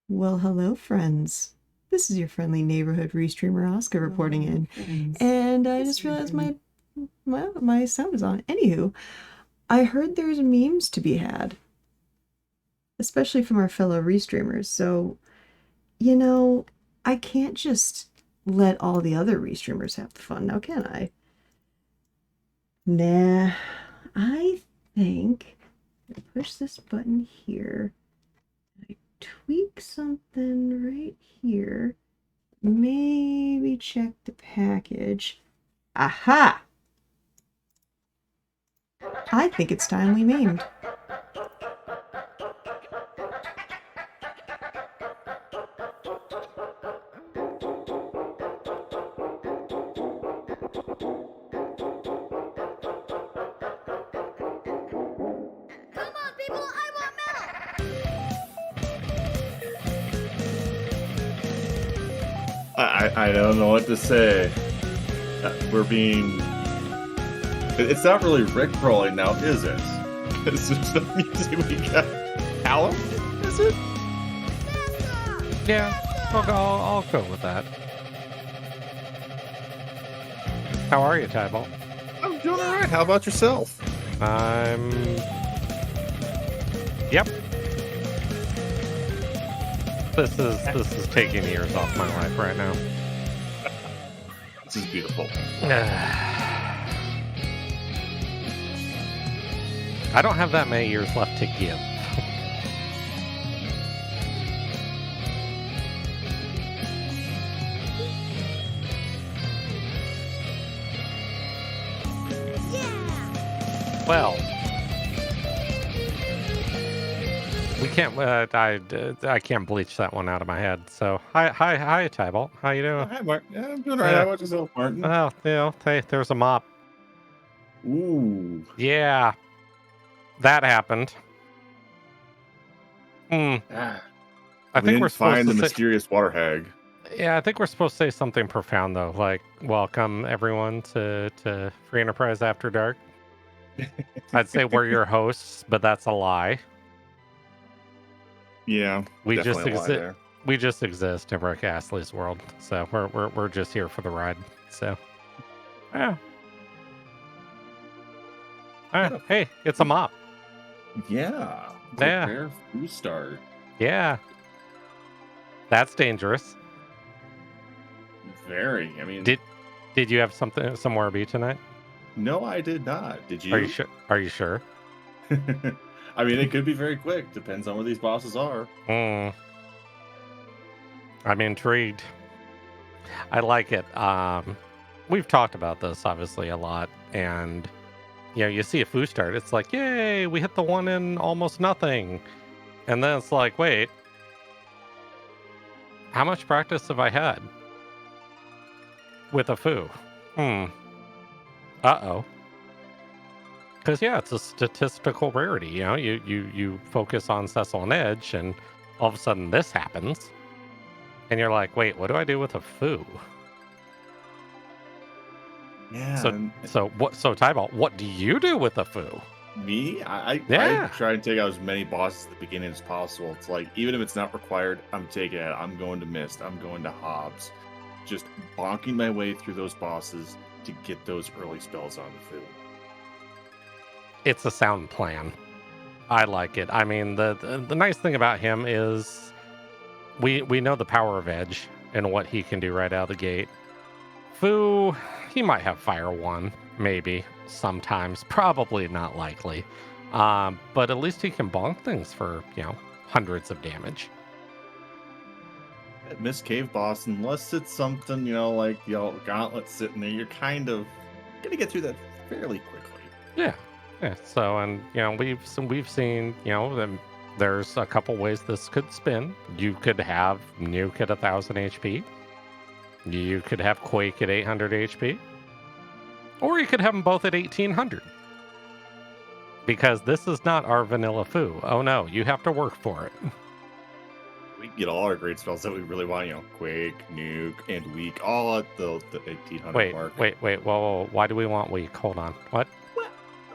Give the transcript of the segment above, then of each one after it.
Well, hello, friends. This is your friendly neighborhood restreamer Oscar reporting in, and I just realized my sound is on. Anywho, I heard there's memes to be had, especially from our fellow restreamers. So, you know, I can't just let all the other restreamers have the fun now, can I? Nah, I think I push this button here. I tweak something right here. Maybe check the package. Aha! I think it's time we memed. Come on, people! I want metal! I don't know what to say. We're being... It's not really Rick-rolling now, is it? It's just the music we got. Callum? Is it? Yeah, I'll go with that. How are you, Tybalt? I'm doing alright. How about yourself? Yep. This is taking years off my life right now. This is beautiful. I don't have that many years left to give. Well, we can't. I can't bleach that one out of my head. So hi, Tybalt. How you doing? Hi, Martin. Yeah, I'm doing alright. How about yourself, Martin? Oh, hey, there's a mop. Ooh. Yeah, that happened. I think we're supposed find to the say, mysterious water hag. Yeah, I think we're supposed to say something profound though, like welcome everyone to Free Enterprise After Dark. I'd say we're your hosts, but that's a lie. Yeah, We just definitely a lie exist. there. We just exist in Rick Astley's world, so we're just here for the ride. So, yeah. Hey, it's a mop. Yeah. Yeah. Prepare food start. Yeah. That's dangerous. Very. I mean, Did you have some Warby tonight? no, I did not. Did you? Are you sure? Are you sure? I mean, it could be very quick. Depends on where these bosses are. I'm intrigued. I like it. We've talked about this obviously a lot, and you see a food start, it's like, yay, we hit the one in almost nothing, and then it's like, wait, how much practice have I had with a foo? Uh-oh. Because it's a statistical rarity. You focus on Cecil and Edge, and all of a sudden this happens, and you're like, wait, what do I do with a foo? Yeah. So Tybalt, what do you do with a foo? Me? I try and take out as many bosses at the beginning as possible. It's like, even if it's not required, I'm taking it. I'm going to Mist. I'm going to Hobbs. Just bonking my way through those bosses to get those early spells on the foo. It's a sound plan. I like it. I mean, the nice thing about him is we know the power of Edge and what he can do right out of the gate. Foo, he might have Fire 1, maybe, sometimes. Probably not likely. But at least he can bonk things for, hundreds of damage. At Mist Cave boss, unless it's something, like the gauntlet sitting there, you're kind of going to get through that fairly quickly. Yeah. So, and we've seen, there's a couple ways this could spin. You could have Nuke at 1000 HP. You could have Quake at 800 HP. Or you could have them both at 1800. Because this is not our vanilla foo. Oh no, you have to work for it. We can get all our great spells that we really want, Quake, Nuke, and Weak, all at the 1800 mark. Wait, whoa, why do we want Weak? Hold on, what? Well,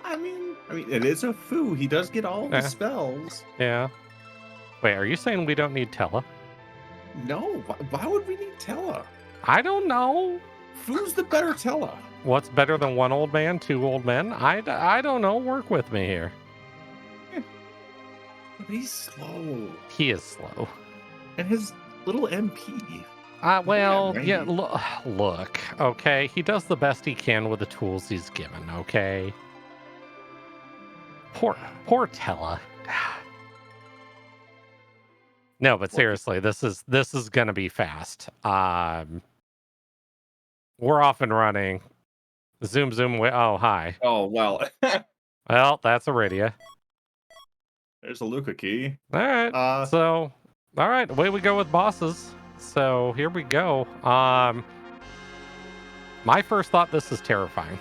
I mean, it is a foo. He does get all the spells. Yeah. Wait, are you saying we don't need Tella? No, why would we need Tella? I don't know. Who's the better Tella? What's better than one old man, two old men? I don't know. Work with me here. But he's slow. He is slow. And his little MP. Well, Yeah, yeah, look, okay? He does the best he can with the tools he's given, okay? Poor Tella. No, but seriously, this is gonna be fast. We're off and running. Zoom. Oh, hi. Oh, well. Well, that's a radio. There's a Luca key. All right. All right, away we go with bosses. So here we go. My first thought, this is terrifying.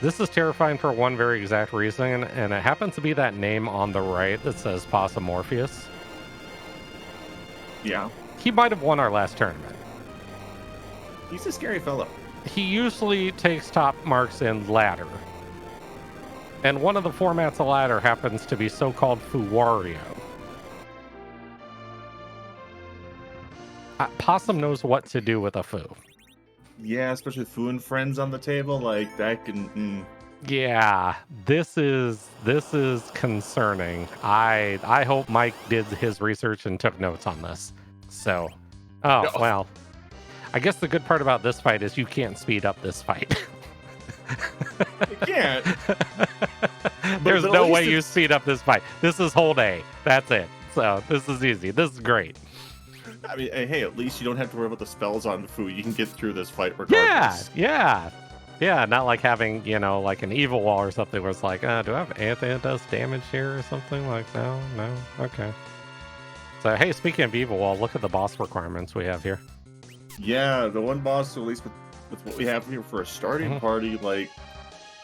This is terrifying for one very exact reason, and it happens to be that name on the right that says Possumorpheus. Yeah. He might have won our last tournament. He's a scary fellow. He usually takes top marks in ladder. And one of the formats of ladder happens to be so-called Fuwario. Possum knows what to do with a Fu. Yeah, especially with Fu and friends on the table, like that can. Yeah, this is concerning. I hope Mike did his research and took notes on this. So, well, I guess the good part about this fight is you can't speed up this fight. You can't. There's no way you speed up this fight. This is hold A. That's it. So this is easy. This is great. I mean, hey, at least you don't have to worry about the spells on the Fu. You can get through this fight regardless. Yeah. Not like having, like an evil wall or something where it's like, do I have anything that does damage here or something? Like, no, okay. So, hey, speaking of evil wall, look at the boss requirements we have here. Yeah, the one boss, at least with what we have here for a starting party, like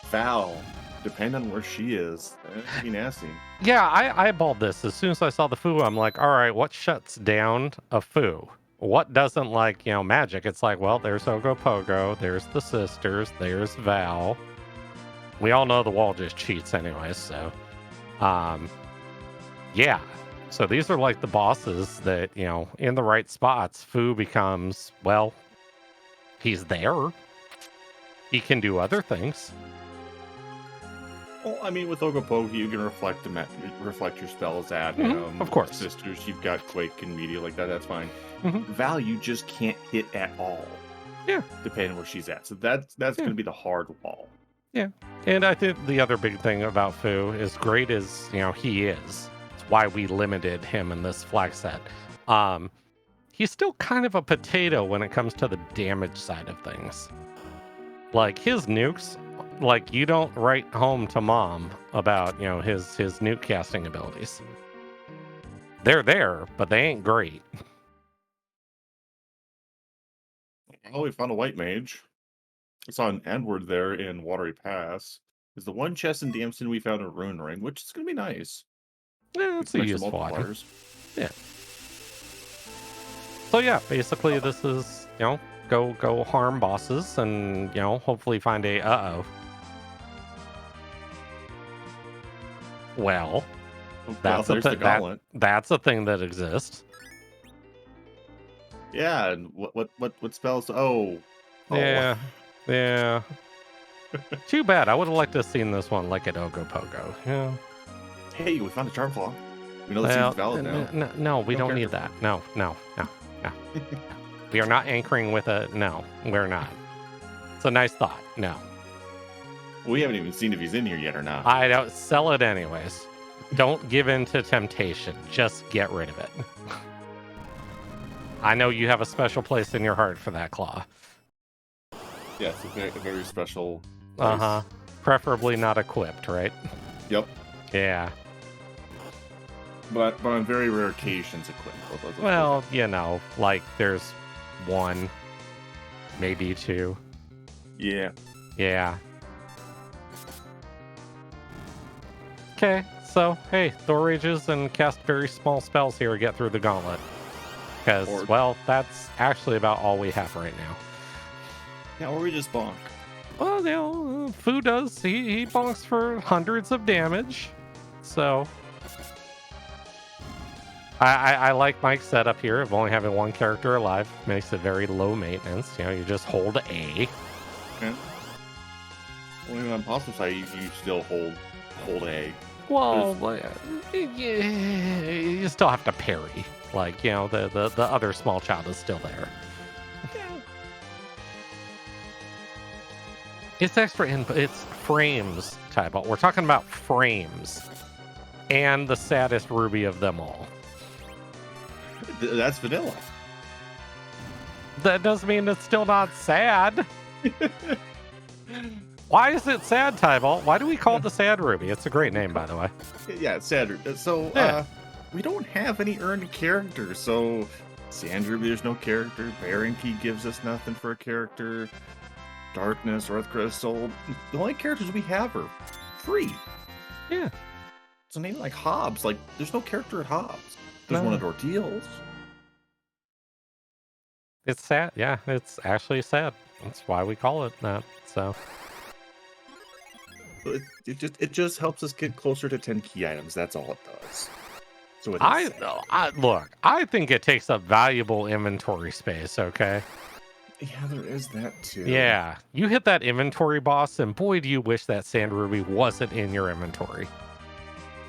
Val, depending on where she is, that could be nasty. Yeah, I eyeballed this. As soon as I saw the Fu, I'm like, all right, what shuts down a Fu? What doesn't like, magic? It's like, well, there's Ogopogo, there's the sisters, there's Val. We all know the wall just cheats anyways, so. Yeah. So these are like the bosses that, in the right spots, Fu becomes, well, he's there. He can do other things. Well, I mean, with Ogopogo, you can reflect your spells at him. Of course. Sisters, you've got Quake and Meteor like that. That's fine. Mm-hmm. Val, you just can't hit at all. Yeah. Depending where she's at. So that's going to be the hard wall. Yeah. And I think the other big thing about Fu, as great as, he is, it's why we limited him in this flag set. He's still kind of a potato when it comes to the damage side of things. Like his nukes, like you don't write home to mom about, his nuke casting abilities. They're there, but they ain't great. Oh, we found a white mage. I saw an N-word there in Watery Pass. Is the one chest in Damson we found a rune ring, which is going to be nice. Yeah, it's a useful item. Yeah. So yeah, basically this is, go harm bosses and, hopefully find a Well, that's a thing that exists. Yeah, and what spells? Oh. Yeah. Too bad. I would have liked to have seen this one like at Ogopogo. Yeah. Hey, we found a charm claw. We know this is valid now. No, we don't need that. No. We are not anchoring with a no. We're not. It's a nice thought. No. We haven't even seen if he's in here yet or not. I don't sell it anyways. Don't give in to temptation. Just get rid of it. I know you have a special place in your heart for that claw. Yeah, it's a very special place. Preferably not equipped, right? Yep. Yeah. But on very rare occasions equipped. Well, like there's one, maybe two. Yeah. Yeah. Okay, so, hey, Thor rages and cast very small spells here to get through the gauntlet. Because, well, that's actually about all we have right now. Yeah, or we just bonk. Well, Fu does. He bonks for hundreds of damage. So, I like Mike's setup here of only having one character alive. Makes it very low maintenance. You know, you just hold A. Yeah. Well, even on Possum side, you still hold A. Well, you still have to parry. Like, you know, the other small child is still there. Yeah. It's extra input. It's frames, Tybalt. We're talking about frames. And the saddest Ruby of them all. That's vanilla. That doesn't mean it's still not sad. Why is it sad, Tybalt? Why do we call it the Sad Ruby? It's a great name, by the way. Yeah, it's sad. So, Yeah. We don't have any earned characters. So, Sand Ruby, there's no character. Baron Key gives us nothing for a character. Darkness, Earth Crystal. The only characters we have are free. Yeah. So, name like Hobbs. Like, there's no character at Hobbs. There's one at Ordeals. It's sad. Yeah, it's actually sad. That's why we call it that. So. It just helps us get closer to 10 key items. That's all it does. So Look, I think it takes up valuable inventory space. Okay. Yeah, there is that too. Yeah, you hit that inventory boss, and boy, do you wish that Sand Ruby wasn't in your inventory.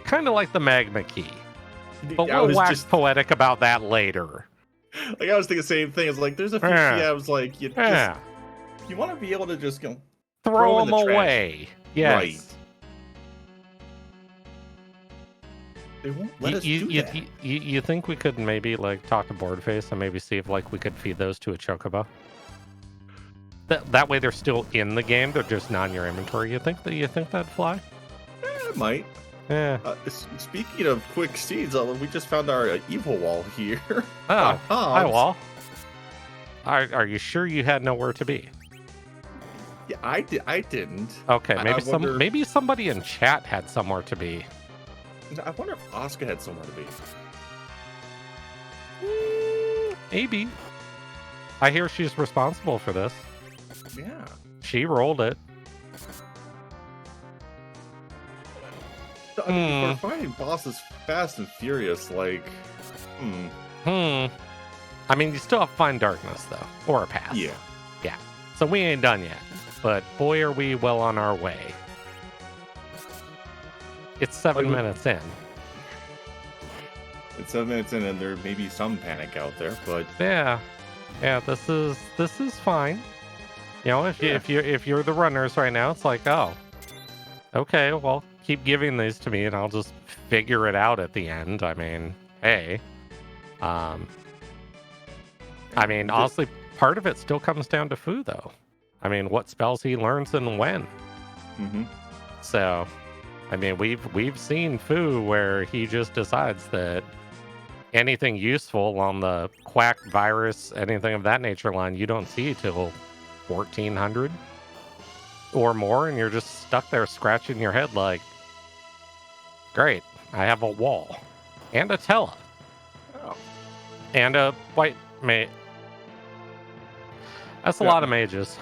Kind of like the Magma Key, but we'll wax poetic about that later. Like I was thinking the same thing. It's like there's a few key items like you want to be able to just throw them away. Yes. Right. They won't let us do that. You think we could maybe like talk to Boardface and maybe see if like we could feed those to a chocobo? That way they're still in the game. They're just not in your inventory. You think that'd fly? It might. Yeah. Speaking of quick seeds, we just found our evil wall here. Oh, hi wall. Are you sure you had nowhere to be? Yeah, I didn't. Okay, maybe somebody in chat had somewhere to be. I wonder if Asuka had somewhere to be. Maybe. I hear she's responsible for this. Yeah. She rolled it. I mean, we're fighting bosses fast and furious, like, I mean, you still have Find Darkness, though. Or a pass. Yeah. Yeah. So we ain't done yet. But boy, are we well on our way. It's 7 minutes in. It's 7 minutes in, and there may be some panic out there, but yeah, this is fine. You know, if you're the runners right now, it's like, oh, okay, well, keep giving these to me, and I'll just figure it out at the end. I mean, hey, I mean, honestly, part of it still comes down to Fu, though. I mean, what spells he learns and when. Mm-hmm. So, I mean, we've seen Fu where he just decides that anything useful on the quack virus, anything of that nature line, you don't see till 1400 or more, and you're just stuck there scratching your head like, great, I have a wall and a Tella and a white mage. That's a lot of mages.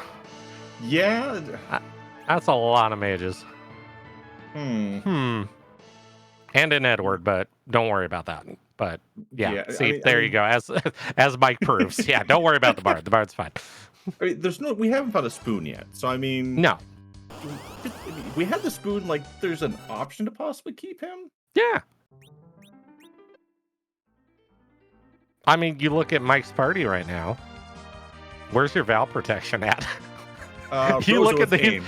Yeah. That's a lot of mages. And an Edward, but don't worry about that. But yeah, see, there you go. As Mike proves, yeah, don't worry about the bard. The bard's fine. I mean, we haven't found a spoon yet, so I mean, no. We had the spoon. Like, there's an option to possibly keep him. Yeah. I mean, you look at Mike's party right now. Where's your Val protection at? You look at these.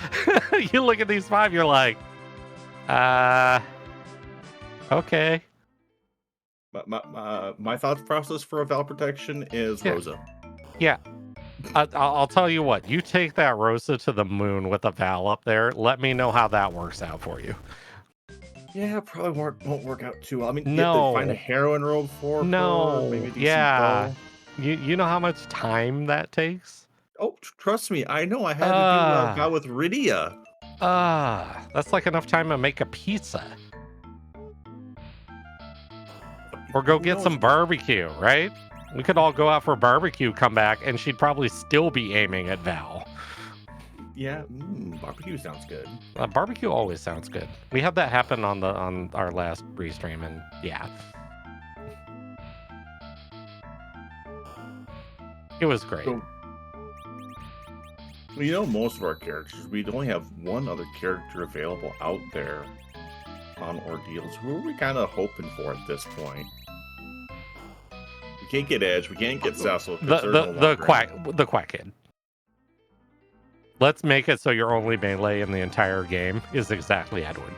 You look at these 5. You're like, okay. My thought process for a Val protection is Rosa. Yeah. I'll tell you what. You take that Rosa to the moon with a Val up there. Let me know how that works out for you. Yeah, probably won't work out too well. I mean, no. Find a heroin robe for no. her, maybe yeah. You know how much time that takes? Oh, trust me, I know. I had to do a Val with Rydia. That's like enough time to make a pizza. Or go get some barbecue, right? We could all go out for barbecue, come back, and she'd probably still be aiming at Val. Yeah, barbecue sounds good. Barbecue always sounds good. We had that happen on our last restream, and yeah. It was great. So, you know, most of our characters, we'd only have one other character available out there on Ordeals. Who are we kind of hoping for at this point? We can't get Edge. We can't get Cecil. The Quack Kid. Let's make it so your only melee in the entire game is exactly Edward.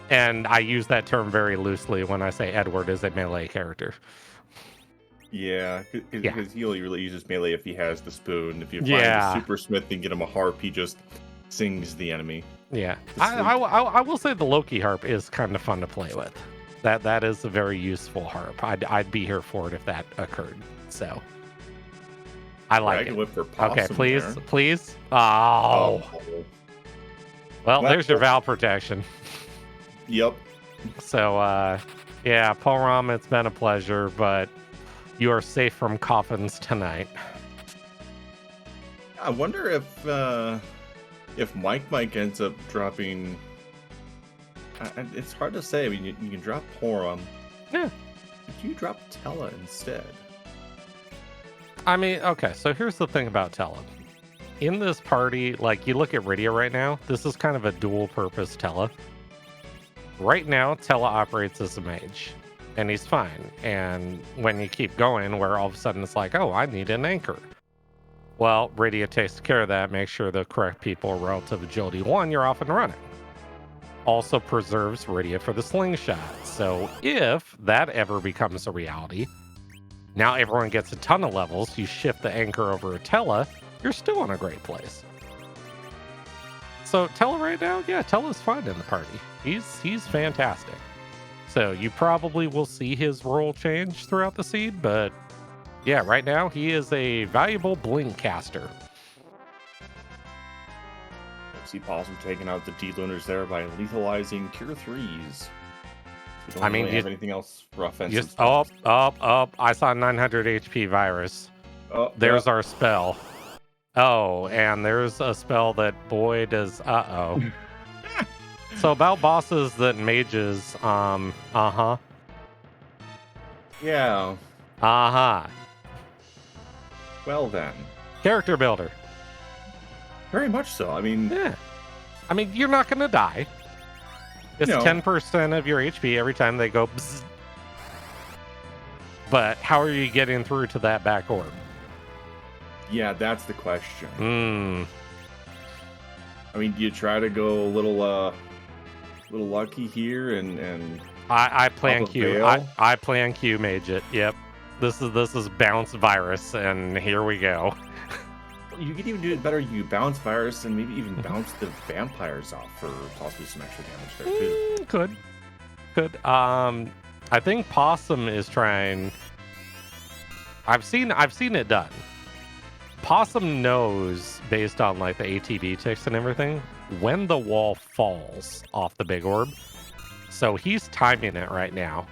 And I use that term very loosely when I say Edward is a melee character. Yeah, because he only really uses melee if he has the spoon. If you find Yeah. a super smith and get him a harp, he just sings the enemy. Yeah, I will say the Loki harp is kind of fun to play with. That is a very useful harp. I'd be here for it if that occurred. So I like Dragon it. Whip for Possum Okay, please, there. please. Oh. Well, there's your Val protection. Yep. So, yeah, Poram, it's been a pleasure, but you are safe from coffins tonight. I wonder if Mike ends up dropping. It's hard to say. I mean, you can drop Poram. Yeah. But you drop Tella instead. I mean, okay, so here's the thing about Tella. In this party, like, you look at Rydia right now, this is kind of a dual-purpose Tella. Right now, Tella operates as a mage, and he's fine. And when you keep going, where all of a sudden it's like, oh, I need an anchor. Well, Rydia takes care of that, makes sure the correct people are relative agility 1, you're off and running. Also preserves Rydia for the slingshot. So if that ever becomes a reality, now everyone gets a ton of levels, you shift the anchor over to Tella, you're still in a great place. So Tella right now, yeah, Tella's fine in the party. He's fantastic. So you probably will see his role change throughout the seed, but yeah, right now he is a valuable blink caster. See Possum taking out the D-Lunars there by lethalizing Cure 3s. We don't really have anything else for offensive. Up. I saw 900 HP virus. Oh, there's our spell. Oh, and there's a spell that, boy, does... Uh-oh. So about bosses that mages, Yeah. Well then. Character builder. Very much so. I mean... Yeah. I mean, you're not going to die. It's 10% of your HP every time they go bzzz. But how are you getting through to that back orb? Yeah, that's the question. I mean, do you try to go a little lucky here and I plan Q. I plan Q mage it. Yep. This is bounce virus, and here we go. You could even do it better. You bounce virus and maybe even bounce the vampires off for possibly some extra damage there too. Could. I think Possum is trying. I've seen it done. Possum knows, based on like the ATB ticks and everything, when the wall falls off the big orb. So he's timing it right now.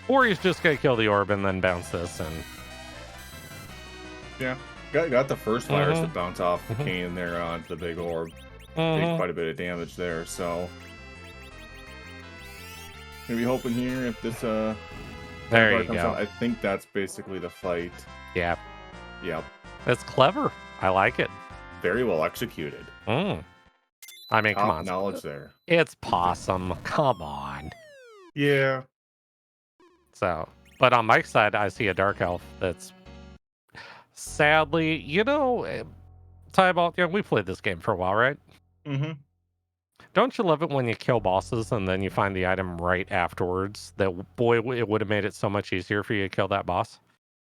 Or he's just gonna kill the orb and then bounce this and... Yeah. Got the first virus to bounce off the cane there onto the big orb. Did quite a bit of damage there, so... Gonna be hoping here if this there you go. Out. I think that's basically the fight. Yeah. Yep. That's clever. I like it. Very well executed. I mean, Top come on. knowledge there. It's Possum. Come on. Yeah. So, but on Mike's side, I see a Dark Elf that's sadly, Tybalt, we played this game for a while, right? Mm-hmm. Don't you love it when you kill bosses and then you find the item right afterwards? That, boy, it would have made it so much easier for you to kill that boss.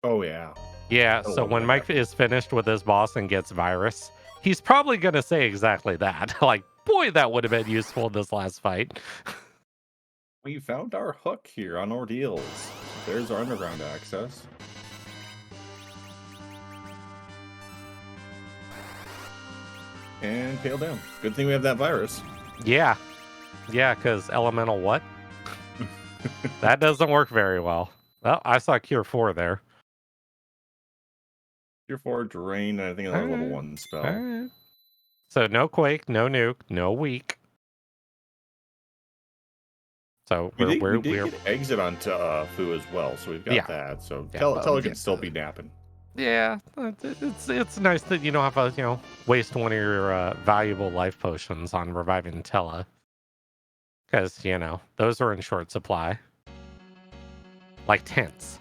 Oh, yeah. Yeah, so when Mike is finished with this boss and gets virus, he's probably going to say exactly that. Like, boy, that would have been useful in this last fight. We found our hook here on Ordeals. There's our underground access. And Pale down. Good thing we have that virus. Yeah. Yeah, because elemental what? That doesn't work very well. Well, I saw Cure 4 there. Cure 4, Drain, and I think another level 1 spell. All right. So no Quake, no Nuke, no Weak. So we we're did get exit onto Fu as well, so we've got that. So Tella can still be napping. Yeah, it's nice that you don't have to waste one of your valuable life potions on reviving Tella, because those are in short supply. Like tents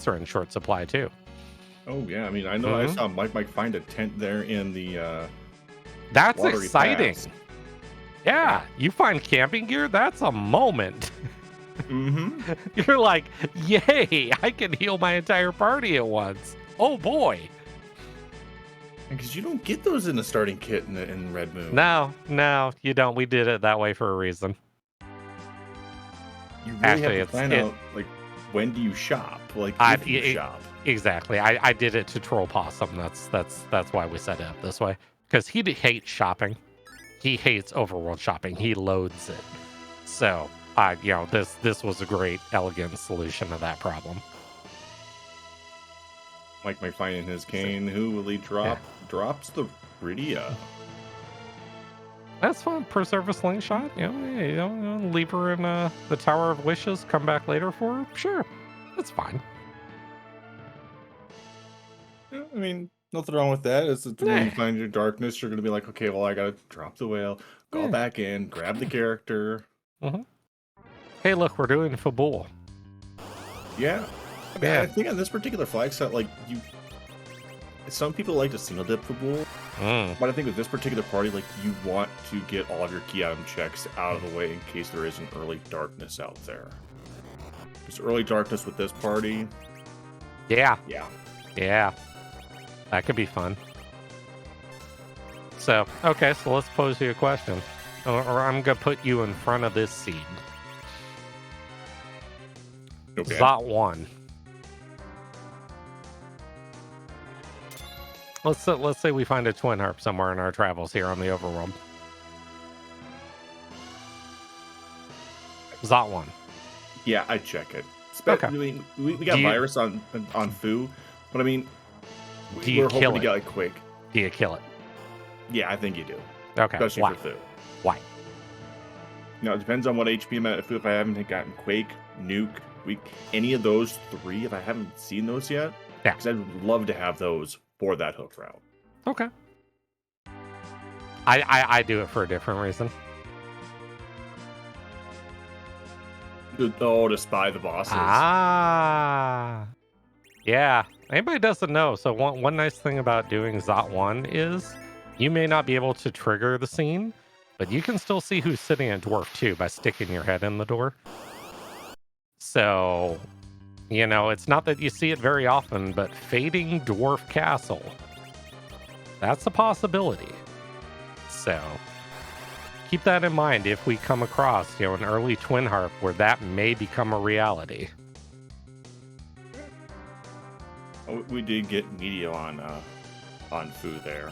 are in short supply too. Oh yeah, I mean I know I saw Mike find a tent there in the. That's exciting. Yeah, you find camping gear. That's a moment. Mm-hmm. You're like, yay! I can heal my entire party at once. Oh boy. Because you don't get those in the starting kit in Red Moon. No, you don't. We did it that way for a reason. You really have to plan out, like, when do you shop? Like, if you shop. Exactly. I did it to troll Possum. That's why we set it up this way. Because he hates shopping. He hates overworld shopping. He loathes it. So, this was a great, elegant solution to that problem. Mike might find in his cane, who will he drop? Drops the Rydia. That's fun. Preserve a slingshot. Leave her in the Tower of Wishes. Come back later for her. Sure, that's fine. Yeah, I mean, nothing wrong with that. It's when you find your darkness, you're gonna be like, okay, well, I gotta drop the whale, go back in, grab the character. Mm-hmm. Hey, look, we're doing Fabul. Yeah. I mean, I think on this particular flag set, like, some people like to single dip Fabul, but I think with this particular party, like, you want to get all of your key item checks out of the way in case there is an early darkness out there. Because early darkness with this party. Yeah. Yeah. That could be fun. So, okay, so let's pose you a question. Or I'm going to put you in front of this seed. Okay. Zot 1. Let's say we find a twin harp somewhere in our travels here on the overworld. Zot 1. Yeah, I'd check it. Okay. I mean, we got virus on Fu, but I mean, we're hoping to get it quick. Do you kill it? Yeah, I think you do. Okay. Especially for Fu. Why? It depends on what HP I'm at. If I haven't gotten Quake, Nuke, any of those three, if I haven't seen those yet, because I'd love to have those for that hook route. Okay. I do it for a different reason. To spy the bosses. Yeah. Anybody doesn't know. So one nice thing about doing Zot 1 is you may not be able to trigger the scene, but you can still see who's sitting at Dwarf 2 by sticking your head in the door. So, it's not that you see it very often, but fading Dwarf Castle, that's a possibility. So, keep that in mind if we come across, an early twin harp where that may become a reality. We did get Medio on Fu there.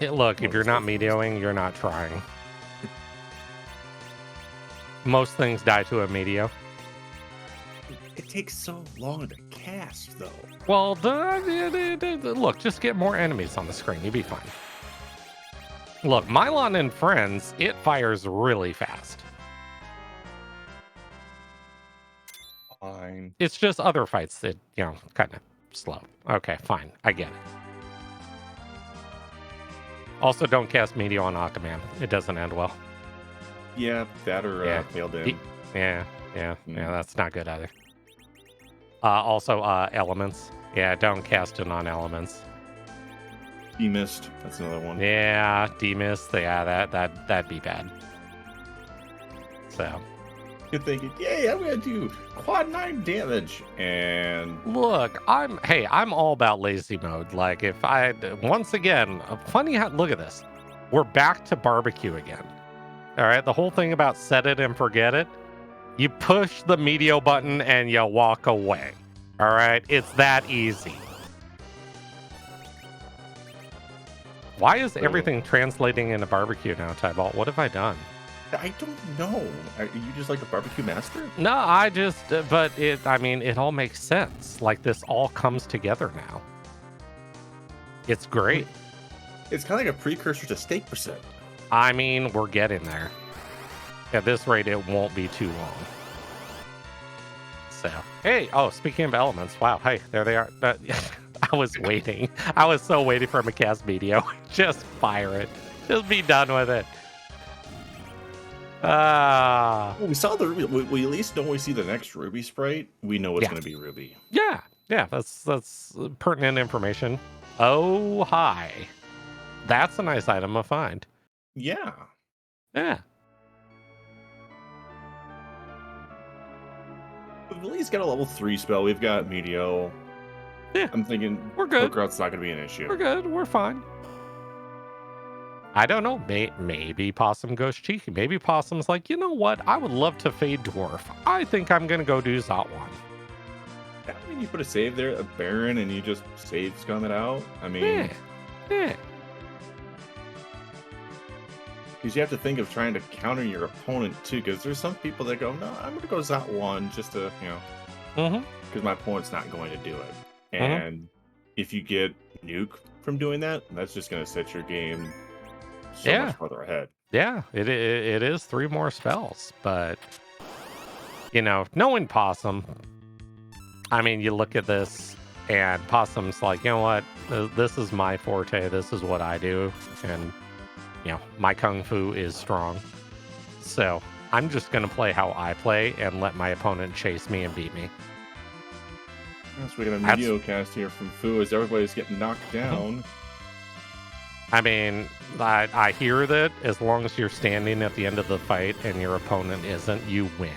Look, if you're not medioing, you're not trying. Most things die to a medio. It takes so long to cast, though. Well, look, just get more enemies on the screen. You'll be fine. Look, Mylon and Friends, it fires really fast. Fine. It's just other fights that, kind of slow. Okay, fine. I get it. Also, don't cast Medio on Octoman. It doesn't end well. Yeah, that or failed in. Yeah, that's not good either. Also, Elements. Yeah, don't cast it on Elements. Demist, that's another one. Yeah, Demist. Yeah, that'd be bad. So. You're thinking, yay, I'm gonna do quad 9 damage, and look, I'm all about lazy mode. Like, if once again, funny how, look at this, we're back to barbecue again. All right, the whole thing about set it and forget it, you push the Medio button and you walk away. All right, it's that easy. Why is everything translating into barbecue now, Tybalt? What have I done? I don't know. Are you just like a barbecue master? No, but it all makes sense. Like, this all comes together now. It's great. It's kind of like a precursor to steak percent. I mean, we're getting there. At this rate, it won't be too long. So, hey, speaking of elements, wow, hey, there they are. I was waiting. I was so waiting for him to cast Meteor. Just fire it. Just be done with it. Well, we saw the Ruby. We at least know when we see the next Ruby sprite, we know it's going to be Ruby. Yeah, that's pertinent information. Oh, hi. That's a nice item to find. Yeah. Yeah. We've at least got a level 3 spell. We've got Meteor. Yeah. I'm thinking we're good. Pokerout's not going to be an issue. We're good. We're fine. I don't know. Maybe Possum goes cheeky. Maybe Possum's like, you know what? I would love to fade Dwarf. I think I'm going to go do Zot 1. I mean, you put a save there, a Baron, and you just save scum it out. I mean... Yeah. Because you have to think of trying to counter your opponent, too, because there's some people that go, no, I'm going to go Zot 1 just to, because my opponent's not going to do it. And if you get nuke from doing that, that's just going to set your game so much further ahead. Yeah, it is 3 more spells, but, knowing Possum, I mean, you look at this, and Possum's like, you know what, this is my forte, this is what I do, and, my Kung Fu is strong, so I'm just going to play how I play and let my opponent chase me and beat me. So we got a Meteor cast here from Fu as everybody's getting knocked down. I mean, I hear that as long as you're standing at the end of the fight and your opponent isn't, you win.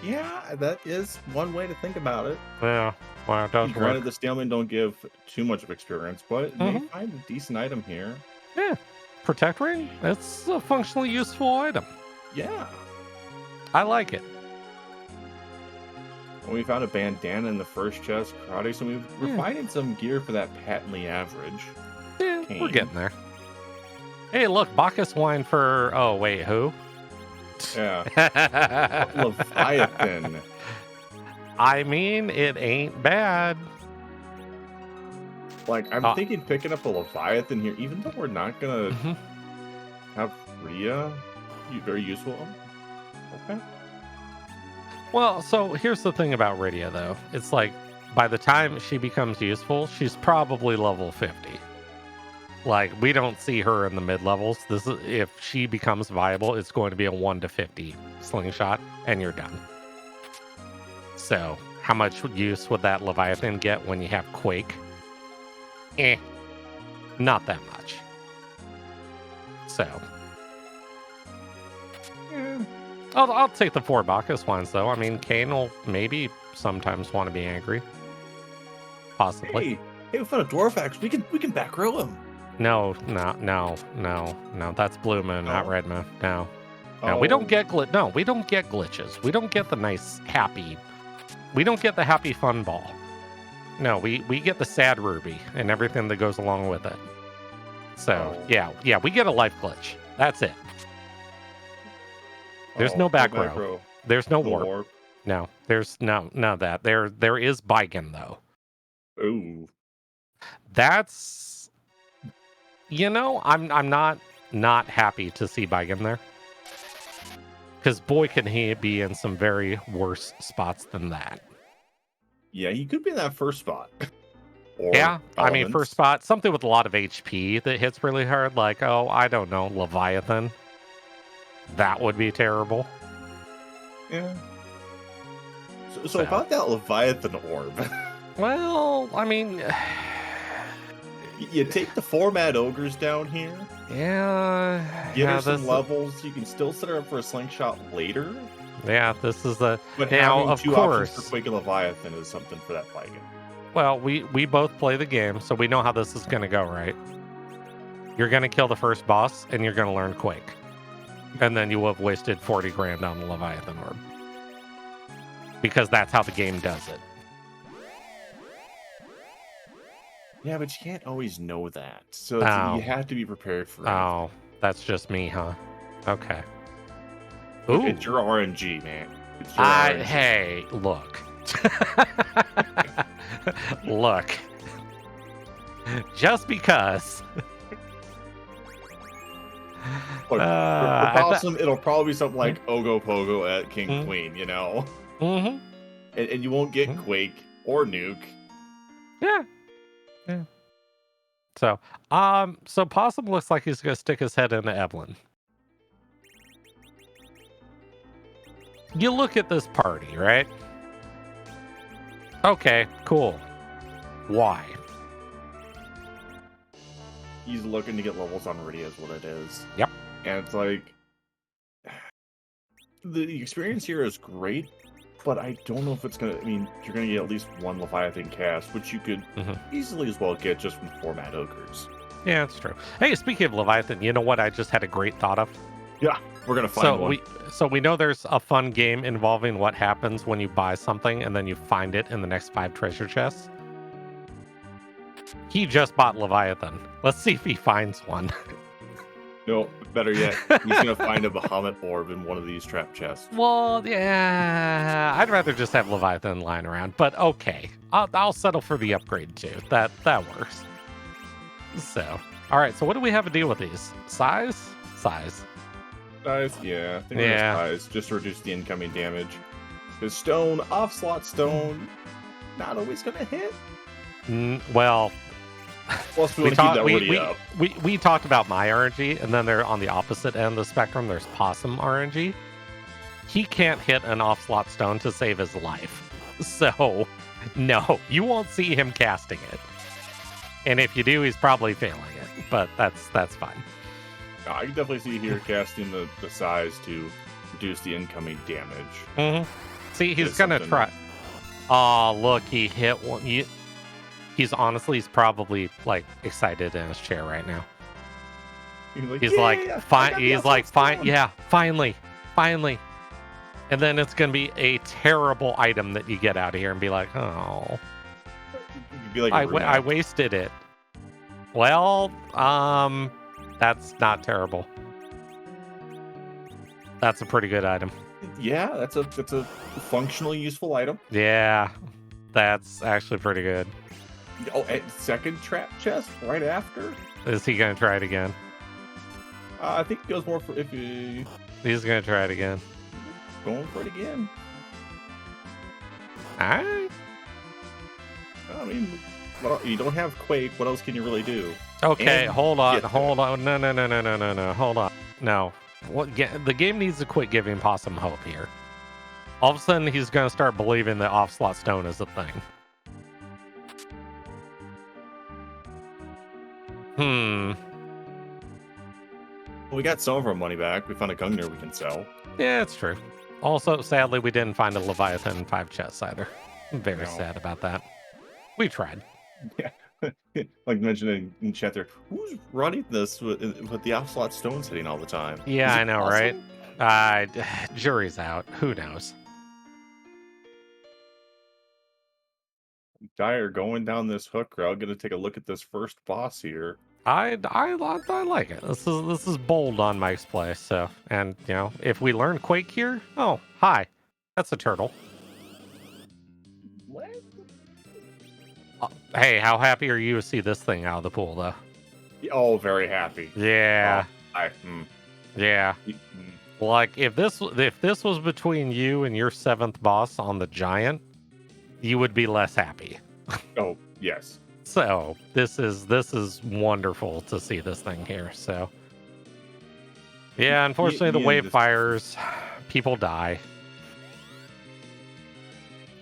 Yeah, that is one way to think about it. Yeah, well, it does. Granted, the Stalemate don't give too much of experience, but they find a decent item here. Yeah, Protect Ring, it's a functionally useful item. Yeah. I like it. Well, we found a bandana in the first chest, karate, so we're finding some gear for that patently average. Yeah, we're getting there. Hey, look, Bacchus wine for... Oh, wait, who? Yeah. Leviathan. I mean, it ain't bad. Like, I'm thinking picking up a Leviathan here, even though we're not going to have Rhea, very useful. Okay. Well, so here's the thing about Rydia, though. It's like, by the time she becomes useful, she's probably level 50. Like, we don't see her in the mid-levels. If she becomes viable, it's going to be a 1 to 50 slingshot, and you're done. So, how much use would that Leviathan get when you have Quake? Not that much. So... I'll take the 4 Bacchus ones, though. I mean, Kane will maybe sometimes want to be angry. Possibly. Hey, we found a Dwarf Axe. We can back row him. No. That's Blue Moon, not Red Moon. No. We don't get we don't get glitches. We don't get the nice, happy... We don't get the happy fun ball. No, we get the sad ruby and everything that goes along with it. So, yeah, we get a life glitch. That's it. There's no back row. There's no warp. No, there's none of that. There is Bigen, though. Ooh. That's... I'm not happy to see Bigen there. Because boy, can he be in some very worse spots than that. Yeah, he could be in that first spot. I mean, first spot, something with a lot of HP that hits really hard, like, I don't know, Leviathan. That would be terrible. Yeah. So about that Leviathan orb. Well, I mean... You take the 4 Mad Ogres down here. Yeah. Give her some levels. You can still set her up for a slingshot later. Yeah, this is the... But now, having of 2 course, options for Quake and Leviathan is something for that fight. Well, we both play the game, so we know how this is going to go, right? You're going to kill the first boss, and you're going to learn Quake. And then you will have wasted 40 grand on the Leviathan orb. Because that's how the game does it. Yeah, but you can't always know that. So you have to be prepared for it. Oh, that's just me, huh? Okay. Look, it's your RNG, man. It's your RNG. Hey, look. Look. Look, for Possum, it'll probably be something like Ogo Pogo at King Queen, you know? Mm-hmm. And you won't get Quake or Nuke. Yeah. Yeah. So Possum looks like he's gonna stick his head into Evelyn. You look at this party, right? Okay, cool. Why? He's looking to get levels on Rydia is what it is. Yep. And it's like, the experience here is great, but I don't know if it's going to, I mean, you're going to get at least one Leviathan cast, which you could easily as well get just from format ogres. Yeah, that's true. Hey, speaking of Leviathan, you know what I just had a great thought of? Yeah, we're going to find one. So we know there's a fun game involving what happens when you buy something and then you find it in the next 5 treasure chests. He just bought Leviathan. Let's see if he finds one. No, better yet, he's going to find a Bahamut orb in one of these trap chests. Well, yeah, I'd rather just have Leviathan lying around, but okay. I'll settle for the upgrade too. That works. So, all right, so what do we have to deal with these? Size? Size, yeah. I think size, just to reduce the incoming damage. Because stone, off-slot stone, not always going to hit. Well, plus we talked about my RNG, and then they're on the opposite end of the spectrum. There's Possum RNG. He can't hit an off-slot stone to save his life. So, no, you won't see him casting it. And if you do, he's probably failing it. But that's fine. No, I can definitely see here casting the size to reduce the incoming damage. Mm-hmm. See, he's going to try. Oh, look, he hit one. He's probably like excited in his chair right now. He's like, finally. And then it's going to be a terrible item that you get out of here and be like, oh, be like I wasted it. Well, that's not terrible. That's a pretty good item. Yeah, that's a functionally useful item. Yeah, that's actually pretty good. Oh, and second trap chest right after? Is he going to try it again? I think it goes more for if you... He's going to try it again. Going for it again. Alright. I mean, you don't have Quake. What else can you really do? Okay, hold on. No. Hold on. No. The game needs to quit giving Possum hope here. All of a sudden, he's going to start believing that off-slot stone is a thing. We got some of our money back. We found a Gungnir we can sell. Yeah, it's true. Also, sadly, we didn't find a Leviathan in 5 chests either. I'm very sad about that. We tried. Yeah. Like mentioned in chat there, who's running this with the off-slot stones hitting all the time? Yeah, I know, awesome? Right? Jury's out. Who knows? Dyer going down this hook route. Gonna take a look at this first boss here. I like it. This is bold on Mike's play. So, and you know, if we learn Quake here, oh hi, that's a turtle. What? Hey, how happy are you to see this thing out of the pool, though? Oh, very happy. Yeah. Yeah. Mm. Like if this was between you and your 7th boss on the giant, you would be less happy. Oh yes. So this is wonderful to see this thing here. So yeah, unfortunately the wave fires, people die.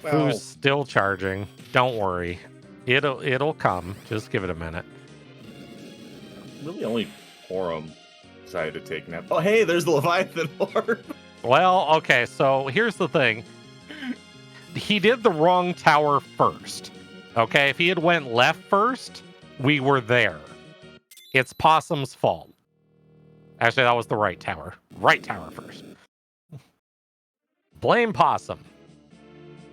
Well, Who's still charging? Don't worry, it'll come. Just give it a minute. Really, only Porum decided to take nap. Oh, hey, there's the Leviathan orb. Well, okay. So here's the thing. He did the wrong tower first. Okay, if he had went left first, we were there. It's Possum's fault. Actually, that was the right tower. Right tower first. Blame Possum.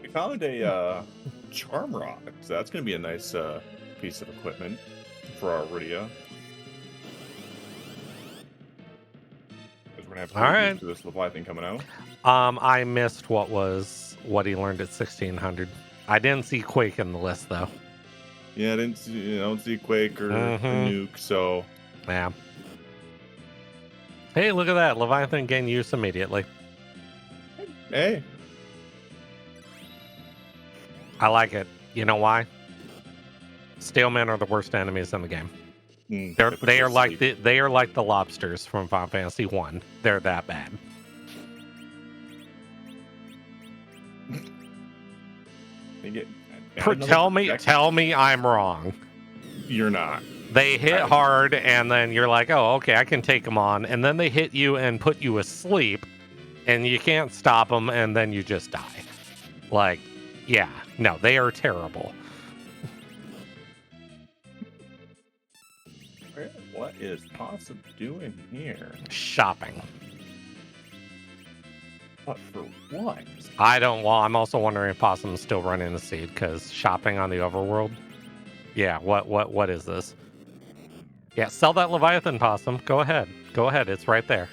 We found a charm rock, so that's going to be a nice piece of equipment for our Rydia. Because we're going to have to get to this Leviathan coming out. I missed what he learned at 1600. I didn't see Quake in the list though. Yeah, I don't see Quake or Nuke, so yeah. Hey, look at that. Leviathan gained use immediately. Hey. I like it. You know why? Steelmen are the worst enemies in the game. They are like the lobsters from Final Fantasy 1. They're that bad. Tell me I'm wrong. You're not. They hit hard, and then you're like, oh, okay, I can take them on. And then they hit you and put you asleep, and you can't stop them, and then you just die. Like, yeah, no, they are terrible. What is Possum doing here? Shopping. But for what? Well, I'm also wondering if Possum's still running the seed, because shopping on the overworld. Yeah, what is this? Yeah, sell that Leviathan, Possum. Go ahead. It's right there.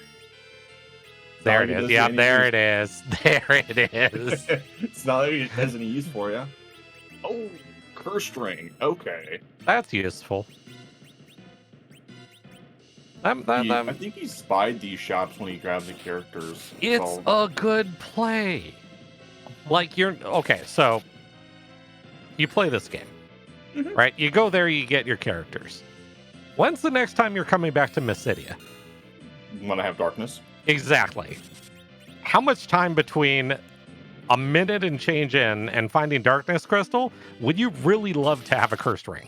There it is. Yeah, there it is. There it is. It's not like it has any use for you. Oh, curse ring. Okay. That's useful. I think he spied these shops when he grabbed the characters. It's a good play. Like, okay, so you play this game, right? You go there, you get your characters. When's the next time you're coming back to Mysidia? When I have darkness? Exactly. How much time between a minute and change in and finding darkness crystal would you really love to have a cursed ring?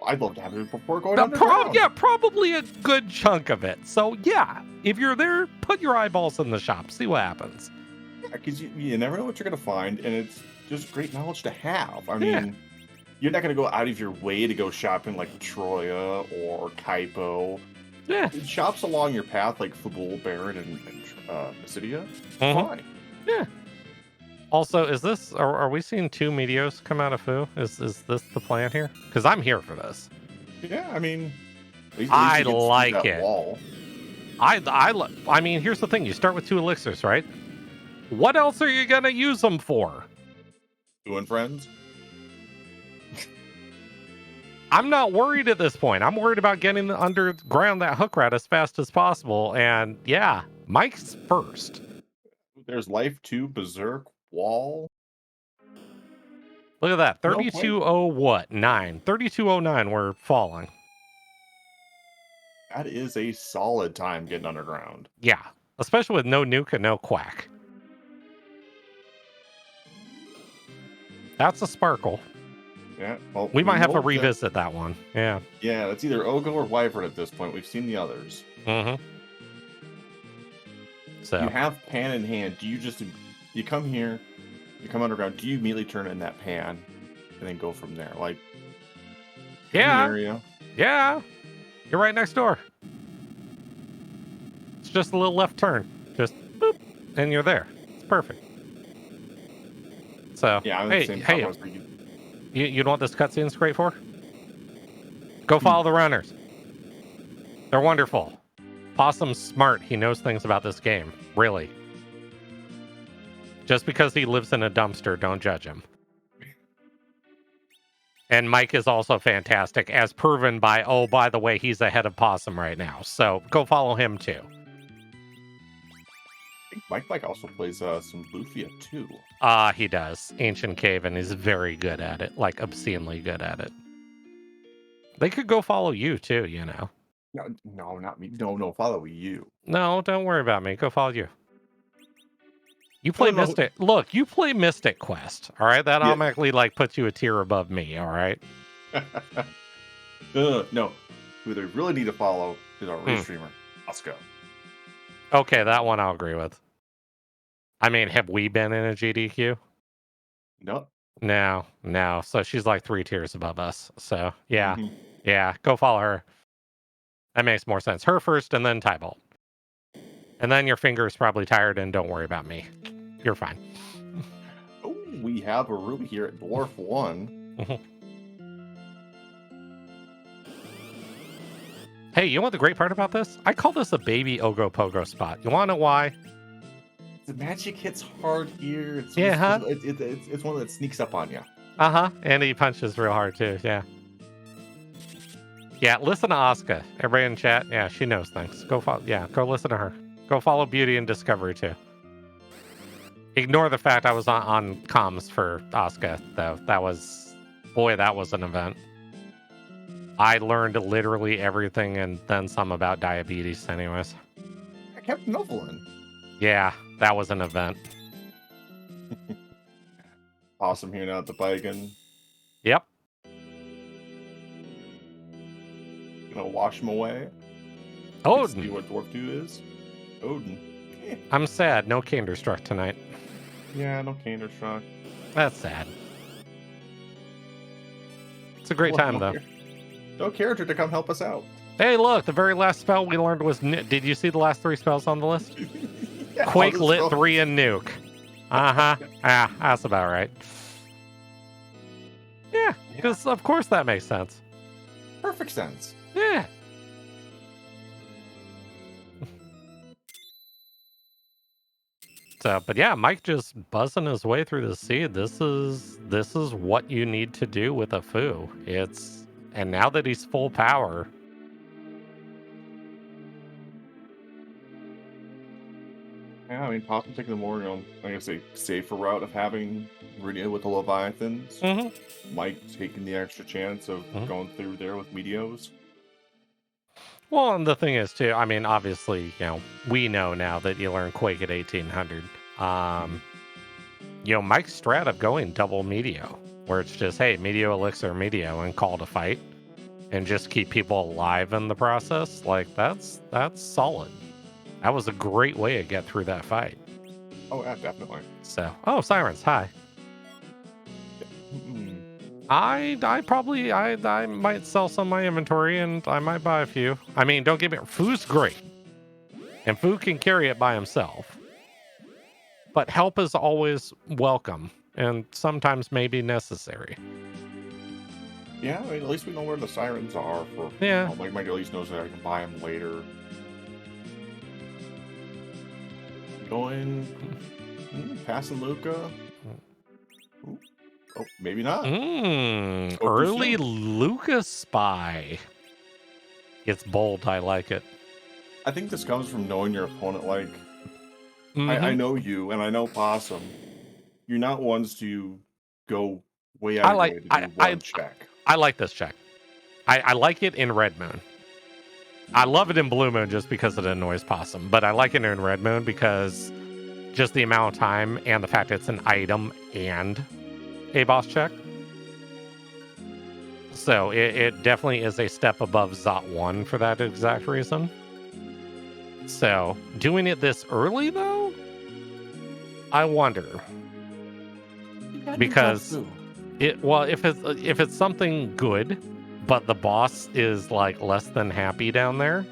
I'd love to have it before going underground. Yeah, probably a good chunk of it. So yeah, if you're there, put your eyeballs in the shop, see what happens. Yeah, because you never know what you're going to find, and it's just great knowledge to have. I mean, you're not going to go out of your way to go shopping like Troya or Kaipo. Yeah. Shops along your path like Fabul, Baron, and Mysidia. Fine. Yeah. Also, are we seeing 2 Meteos come out of Fu? Is this the plan here? Because I'm here for this. Yeah, I mean, I like it. Wall. I mean, here's the thing. You start with 2 elixirs, right? What else are you going to use them for? Doing friends? I'm not worried at this point. I'm worried about getting underground that hook rat as fast as possible. And yeah, Mike's first. There's Life 2, Berserk, Wall. Look at that. 3209. 3209, we're falling. That is a solid time getting underground. Yeah. Especially with no nuke and no quack. That's a sparkle. Yeah. Well, we might have to revisit that one. Yeah. Yeah, it's either Ogo or Wyvern at this point. We've seen the others. Mm-hmm. So you have pan in hand. Do you just come here, you come underground, do you immediately turn in that pan and then go from there? Like area? Yeah. You're right next door. It's just a little left turn. Just boop, and you're there. It's perfect. So yeah, I'm hey, you know what this cutscene's great for? Go follow the runners. They're wonderful. Possum's smart. He knows things about this game. Really. Just because he lives in a dumpster, don't judge him. And Mike is also fantastic, as proven by, by the way, he's ahead of Possum right now. So go follow him too. I think Mike also plays some Lufia too. He does. Ancient Cave, and he's very good at it. Like, obscenely good at it. They could go follow you too, you know. No, not me. No, follow you. No, don't worry about me. Go follow you. You play Mystic. Look, you play Mystic Quest. All right, that automatically puts you a tier above me. All right. No, who they really need to follow is our restreamer, Osco. Okay, that one I'll agree with. I mean, have we been in a GDQ? No. No. So she's like 3 tiers above us. So yeah, go follow her. That makes more sense. Her first, and then Tybalt. And then your finger's probably tired, and don't worry about me. You're fine. Oh, we have a room here at Dwarf 1. Hey, you know what the great part about this? I call this a baby Ogo Pogo spot. You want to know why? The magic hits hard here. It's one that sneaks up on you. And he punches real hard too. Yeah. Yeah, listen to Asuka. Everybody in chat, yeah, she knows things. Go follow. Yeah, go listen to her. Go follow Beauty and Discovery too. Ignore the fact I was on comms for Asuka though. That was an event. I learned literally everything and then some about diabetes, anyways. I kept Nufflin. Yeah, that was an event. Awesome hearing out the bike and. Yep. Gonna wash him away. Odin. See what Dwarf 2 is. Odin. I'm sad. No Canderstruck tonight. Yeah, no Canderstruck. That's sad. It's a great time, though. No character to come help us out. Hey, look, the very last spell we learned was... Did you see the last 3 spells on the list? Yeah, Quake, Lit, 3, and Nuke. Uh-huh. That's about right. Yeah, because of course that makes sense. Perfect sense. Yeah. So, but yeah, Mike just buzzing his way through the seed. This is what you need to do with a Foo. And now that he's full power. Yeah, I mean, Possum taking the more, like I say, safer route of having Rudia with the Leviathans. Mm-hmm. Mike taking the extra chance of going through there with Meteos. Well, and the thing is, too, I mean, obviously, we know now that you learn Quake at 1800. Mike's strat of going double Meteo, where it's just, hey, Meteo, Elixir, Meteo, and call to fight, and just keep people alive in the process, like, that's solid. That was a great way to get through that fight. Oh, yeah, definitely. So, Sirens, hi. I might sell some of my inventory and I might buy a few. I mean, don't get me wrong, Foo's great. And Foo can carry it by himself. But help is always welcome and sometimes maybe necessary. Yeah, I mean, at least we know where the Sirens are. Yeah. Mike at least knows that I can buy them later. Going, passing Luca. Ooh. Oh, maybe not. Early Luca spy. It's bold. I like it. I think this comes from knowing your opponent. Like, I know you, and I know Possum. You're not ones to go way out of your way to do one check. I like this check. I like it in Red Moon. I love it in Blue Moon just because it annoys Possum, but I like it in Red Moon because just the amount of time and the fact it's an item and a boss check. So it definitely is a step above Zot 1 for that exact reason. So doing it this early though, I wonder. Because if it's something good, but the boss is like less than happy down there,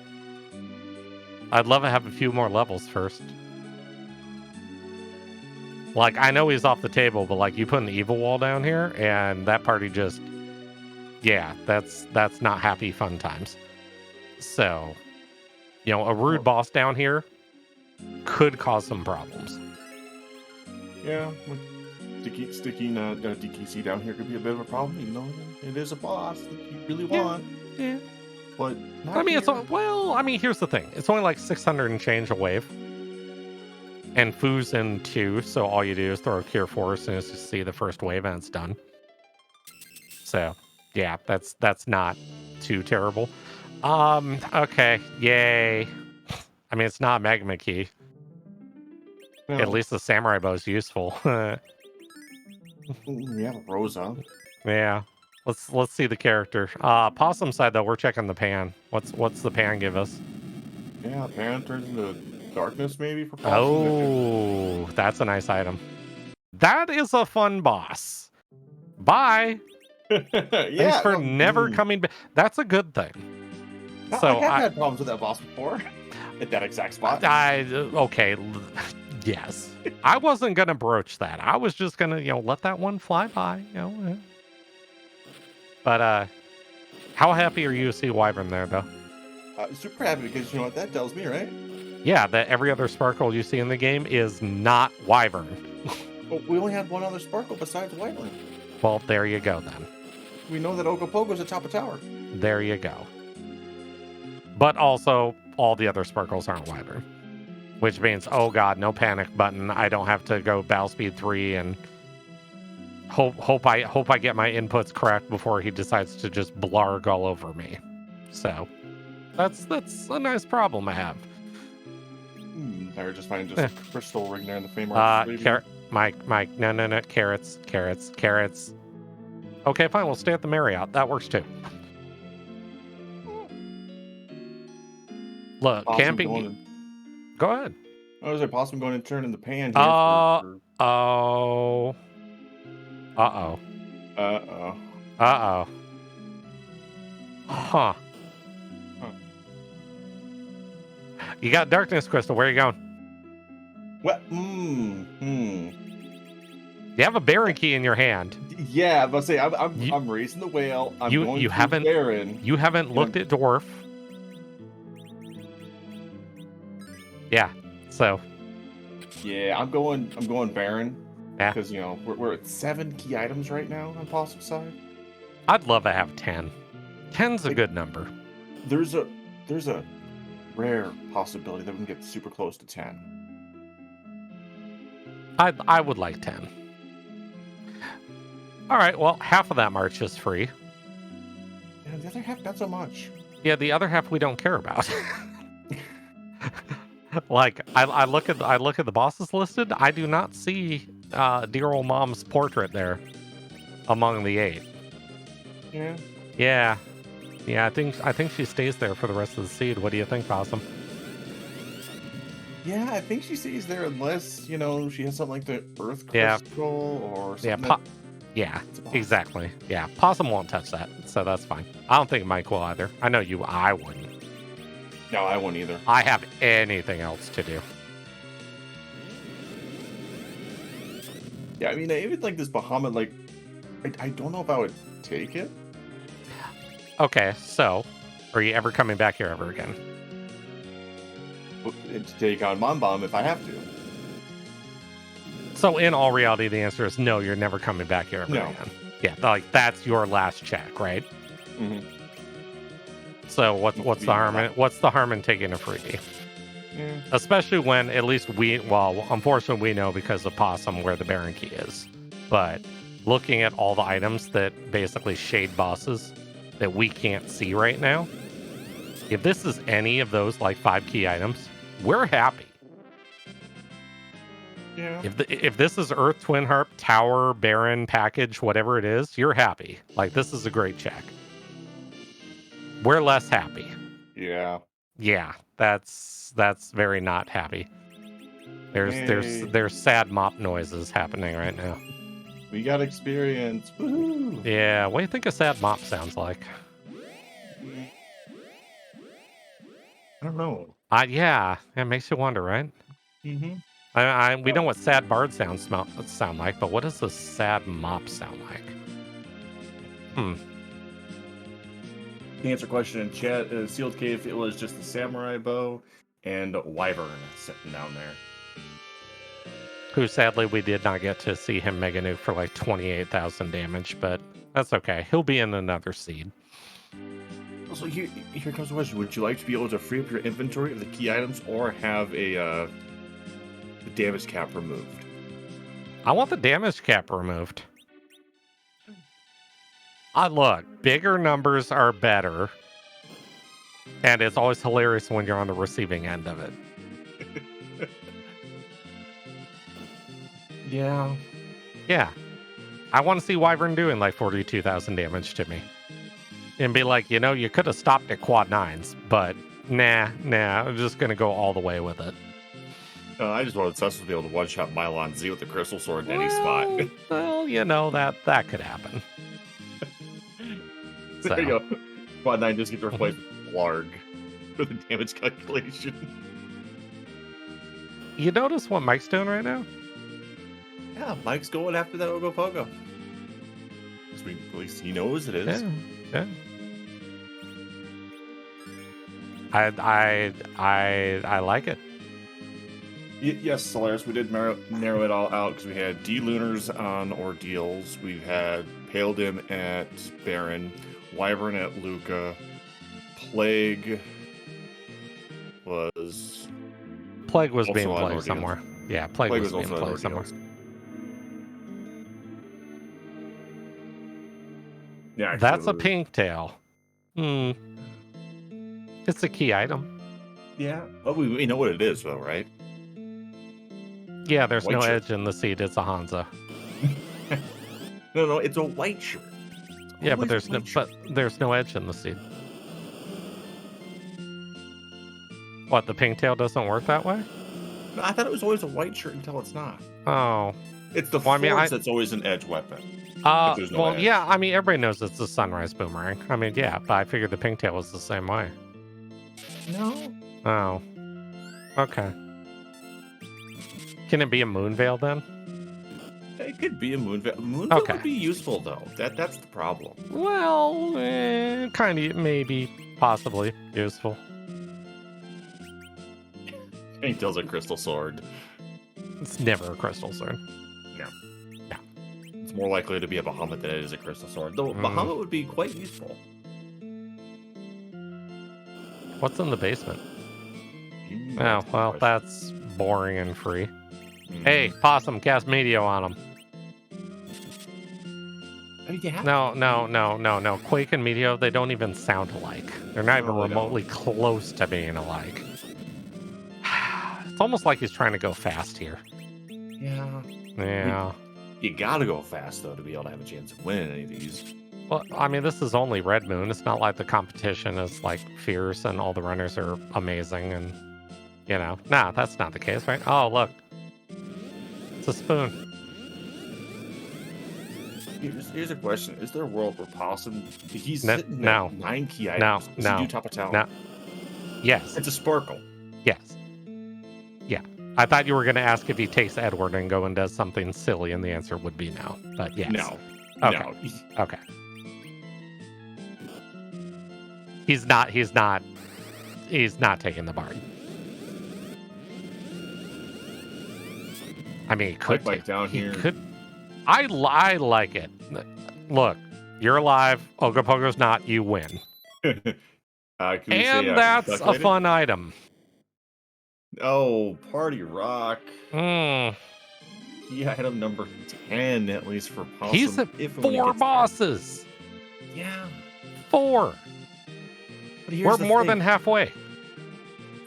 I'd love to have a few more levels first. Like, I know he's off the table, but like you put an evil wall down here and that party just, yeah, that's not happy fun times. So, a rude boss down here could cause some problems. Yeah, sticking DKC down here could be a bit of a problem, even though it is a boss that you really want. Yeah. But here's the thing. It's only like 600 and change a wave. And Foo's in 2, so all you do is throw a Cure 4 as soon as you see the first wave and it's done. So, yeah, that's not too terrible. Okay, yay. I mean, it's not Magma Key. No. At least the Samurai Bow is useful. We have Rosa. Yeah. Let's see the character. Possum side though, we're checking the pan. What's the pan give us? Yeah, pan turns into darkness maybe for Possum. Oh, that's a nice item. That is a fun boss. Bye. Thanks for never coming back. That's a good thing. No, so I have had problems with that boss before. At that exact spot. Okay. Yes. I wasn't gonna broach that. I was just gonna, let that one fly by, But how happy are you to see Wyvern there though? Super happy because you know what that tells me, right? Yeah, that every other sparkle you see in the game is not Wyvern. But we only had one other sparkle besides Wyvern. Well, there you go then. We know that Ogopogo's at top of tower. There you go. But also, all the other sparkles aren't Wyvern. Which means, oh god, no panic button. I don't have to go battle speed 3 and hope I get my inputs correct before he decides to just blarg all over me. So that's a nice problem I have. They're just finding just a crystal ring there in the frame art. Mike, no, carrots. Okay, fine, we'll stay at the Marriott. That works too. Look, Possum camping. Go ahead. Oh, is there possum going to turn in the pan here? Uh-oh. Huh. You got darkness crystal. Where are you going? What? You have a Baron key in your hand. Yeah, I was about to say I'm raising the whale. You haven't Baron. You haven't looked at dwarf. Yeah. So. Yeah, I'm going Baron. Yeah. Because we're at 7 key items right now on Possum side. I'd love to have 10. 10's a good number. There's a rare possibility that we can get super close to 10. I would like 10. All right, well, half of that march is free. Yeah, the other half not so much. Yeah, the other half we don't care about. Like I look at the bosses listed. I do not see dear old mom's portrait there among the 8. Yeah. I think she stays there for the rest of the seed. What do you think, Possum? Yeah, I think she stays there unless she has something like the Earth Crystal or something. Yeah, exactly. Yeah, Possum won't touch that, so that's fine. I don't think Mike will either. I know I wouldn't. No, I won't either. I have anything else to do. Yeah, I mean, even like this Bahamut, I don't know if I would take it. Okay, so are you ever coming back here ever again? To take on Mon Bomb if I have to. So in all reality, the answer is no, you're never coming back here ever again. Yeah, that's your last check, right? Mm-hmm. So what's the harm in taking a freebie? Yeah. Especially when at least unfortunately we know because of Possum where the Baron key is. But looking at all the items that basically shade bosses that we can't see right now, if this is any of those 5 key items, we're happy. Yeah. If this is Earth, Twin Harp, Tower, Baron, package, whatever it is, you're happy. This is a great check. We're less happy. Yeah. Yeah, that's very not happy. There's sad mop noises happening right now. We got experience. Woo-hoo. Yeah, what do you think a sad mop sounds like? I don't know. Yeah, it makes you wonder, right? Mm-hmm. We know what sad bard sound like, but what does a sad mop sound like? To answer question in chat, Sealed Cave, it was just the samurai bow and Wyvern sitting down there. Who sadly we did not get to see him mega nuke for 28,000 damage, but that's okay. He'll be in another seed. So here comes the question: would you like to be able to free up your inventory of the key items, or have the damage cap removed? I want the damage cap removed. Look, bigger numbers are better, and it's always hilarious when you're on the receiving end of it. Yeah. I want to see Wyvern doing 42,000 damage to me. And be like, you could have stopped at quad 9s, but nah, I'm just going to go all the way with it. I just wanted Cecil to be able to one-shot Mylon Z with the Crystal Sword in any spot. Well, that could happen. There you go. Quad 9 just get to replace Larg for the damage calculation. You notice what Mike's doing right now? Yeah, Mike's going after that Ogopogo. At least he knows it is. Yeah. I like it. Yes, Solaris, we did narrow it all out because we had D-Lunars on Ordeals. We had Paladin at Baron, Wyvern at Luca, Plague was Plague was also being on played Ordeals. somewhere. Yeah, Plague was being also on played somewhere. Ordeals. Yeah, actually, That's it a was- pink tail. It's a key item. Yeah, but we know what it is, though, right? Yeah, there's White no shirt. edge in the seat. It's a Hansa. No, it's a white shirt. Yeah, but Always a white shirt. there's no edge in the seat. What, the pink tail doesn't work that way? No, I thought it was always a white shirt until it's not. Oh. It's the Well, I mean, force that's always an edge weapon. There's no well, edge. yeah, I mean, everybody knows it's the sunrise boomerang. I mean, yeah, but I figured the pink tail was the same way. No. Oh. Okay. Can it be a moon veil then? It could be a moon veil. Moon veil Okay. would be useful, though. That's the problem. Well, kind of, maybe, possibly useful. Pink tail's a crystal sword. It's never a crystal sword. It's more likely to be a Bahamut than it is a crystal sword. Though Bahamut would be quite useful. What's in the basement? Mm, Oh, that's a good well, question. that's boring and free. Mm. Hey, Possum, cast Meteor on him. I mean, yeah. No. Quake and Meteor, they don't even sound alike. They're not even No, they remotely close to being alike. It's almost like he's trying to go fast here. Yeah. Yeah. You gotta go fast, though, to be able to have a chance of winning any of these. Well, I mean, this is only Red Moon. It's not like the competition is like fierce and all the runners are amazing and, nah, that's not the case, right? Oh, look. It's a spoon. Here's a question. Is there a world where Possum, he's No, sitting no. at 9 key No, items? Does no, he do top of town? no. Yes. It's a sparkle. Yes. Yeah. I thought you were going to ask if he takes Edward and go and does something silly, and the answer would be no. But yes. No. Okay. No. Okay. He's not taking the bard. I mean, he could Like take, down he here. could. I like it. Look, you're alive. Ogopogo's not. You win. Can we And say, that's a calculated? fun item. Oh, Party Rock. Mm. Key item number 10, at least for Possum. He's at if and when he 4 gets there. bosses. Yeah. 4. But here's We're the more thing. than halfway.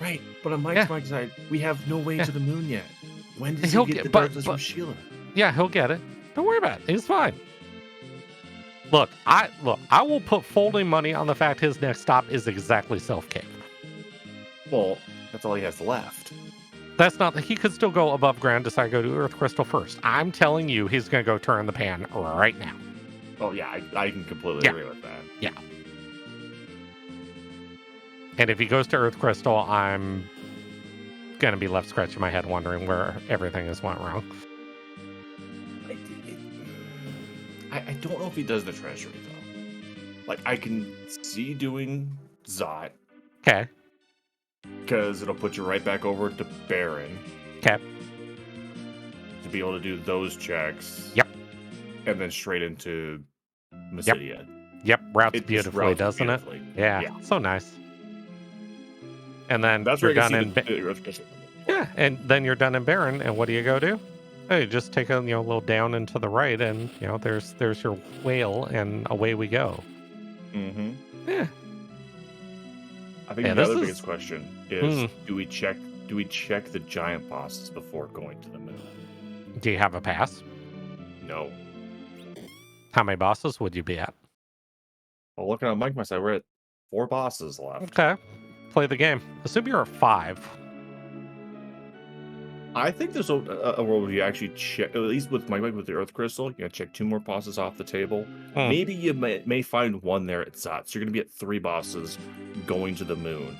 Right. But on Mike's Yeah. side, we have no way Yeah. to the moon yet. When does He'll he get get- the but- darkness from but- Sheila? Yeah, he'll get it. Don't worry about it. He's fine. Look, I will put folding money on the fact his next stop is exactly Self-Cave. Well, that's all he has left. That's not. He could still go above ground, decide to go to Earth Crystal first. I'm telling you, he's going to go turn the pan right now. Oh, yeah, I can completely Yeah. agree with that. And if he goes to Earth Crystal, I'm going to be left scratching my head wondering where everything has went wrong. I don't know if he does the treasury, though. Like, I can see doing Zot, Okay. because it'll put you right back over to Baron. Okay. To be able to do those checks. Yep. And then straight into Mysidia. Yep. Routes It just beautifully, routes doesn't beautifully. it? Yeah. Yeah. So nice. And then That's you're where I done can in. see the Earth Crystal. Yeah, and then you're done in Baron, and what do you go do? Hey, just take a little down and to the right, and there's your whale, and away we go. Mm-hmm. Yeah. I think Yeah, the this other is- biggest question is do we check the giant bosses before going to the moon? Do you have a pass? No. How many bosses would you be at? Well, looking at my side, we're at 4 bosses left. Okay. Play the game. Assume you're at 5. I think there's a world where you actually check, at least with with the Earth Crystal, you check 2 more bosses off the table. Hmm. Maybe you may find one there at Zot. So you're going to be at 3 bosses going to the moon.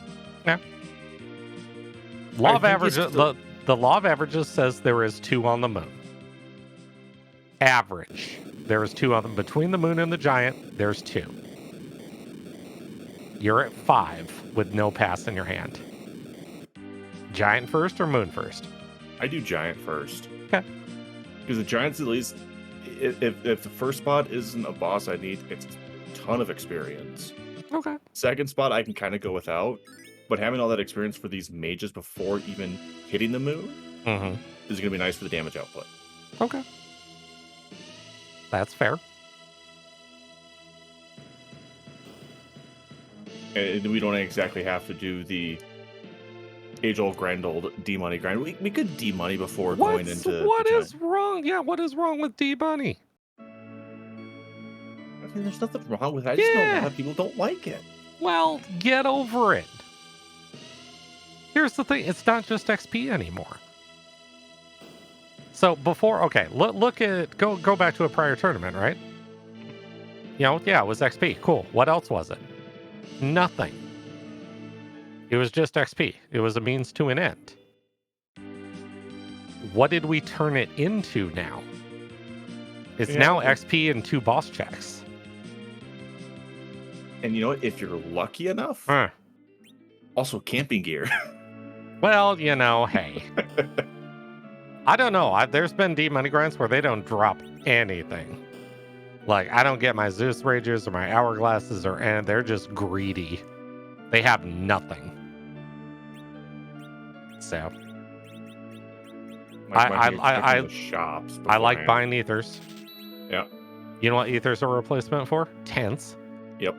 Law I of think averages. it's still- The law of averages says there is 2 on the moon. Average. There is 2 on them. Between the moon and the giant, there's 2. You're at 5 with no pass in your hand. Giant first or moon first? I do giant first. Okay. Because the giant's at least, if the first spot isn't a boss I need, it's a ton of experience. Okay. Second spot I can kind of go without. But having all that experience for these mages before even hitting the moon is going to be nice for the damage output. Okay. That's fair. And we don't exactly have to do the age-old, grand-old D-money grind. We could D-money before going into... What is wrong? Yeah, what is wrong with D-money? I mean, there's nothing wrong with it. I just know a lot of people don't like it. Well, get over it. Here's the thing. It's not just XP anymore. So before, okay, look at, go back to a prior tournament, right? You know, yeah, it was XP. Cool. What else was it? Nothing. It was just XP. It was a means to an end. What did we turn it into now? It's now XP and 2 boss checks. And you know what? If you're lucky enough, also camping gear. Well, you know, hey. I don't know. There's been D-money grinds where they don't drop anything. Like, I don't get my Zeus Rages or my Hourglasses, and they're just greedy. They have nothing. So, I shops. I like buying ethers. Yeah. You know what ethers are a replacement for? Tents. Yep.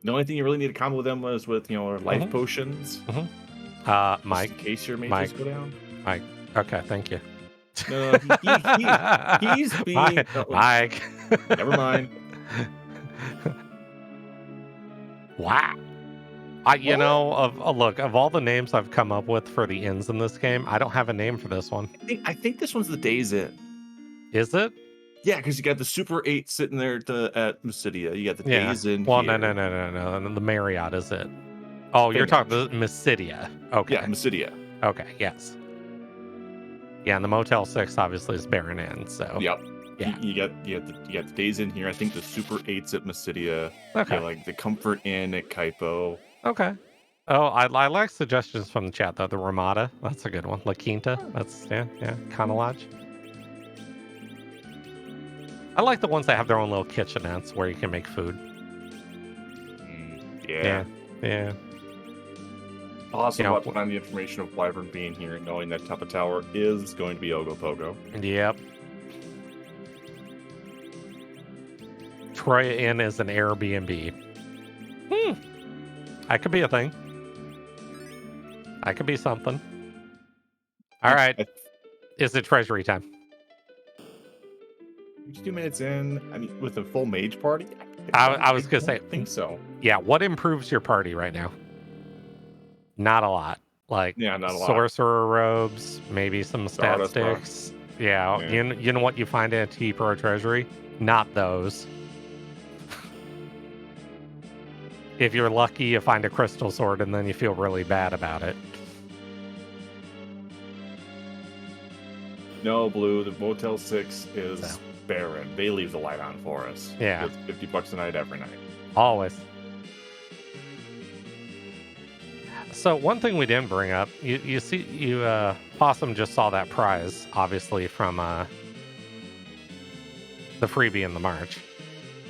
The only thing you really need to combo with them was with, life potions. Mike. Just in case your mages go down. Mike. Okay, thank you. No, he's being... Mike. Never mind. Wow. Look, of all the names I've come up with for the inns in this game, I don't have a name for this one. I think this one's the Days Inn. Is it? Yeah, because you got the Super 8 sitting there at Mysidia. You got the Days Inn. Well, here. no. The Marriott is it. Oh, you're talking the Mysidia. Okay. Yeah, Mysidia. Okay, yes. Yeah, and the Motel 6 obviously is Baron Inn, so. Yep. Yeah. You got the Days Inn here. I think the Super 8's at Mysidia. Okay. Like the Comfort Inn at Kaipo. Okay. Oh, I like suggestions from the chat though. The Ramada, that's a good one. La Quinta, that's Kana Lodge. I like the ones that have their own little kitchenettes where you can make food. Yeah. I'll also put on the information of Wyvern being here and knowing that Tuppa Tower is going to be Ogopogo. Yep. Troya Inn is an Airbnb. That could be a thing. That could be something. All right. Is it treasury time? 2 minutes in. I mean, with a full mage party? I was going to say. I think so. Yeah. What improves your party right now? Not a lot. Like, not a lot. Sorcerer robes, maybe some stat sticks. Yeah. You know what you find at T Pro Treasury? Not those. If you're lucky, you find a crystal sword and then you feel really bad about it. No, Blue, the Motel 6 is barren. They leave the light on for us. Yeah. It's $50 a night every night. Always. So one thing we didn't bring up, you see, Possum just saw that prize, obviously, from the freebie in the March.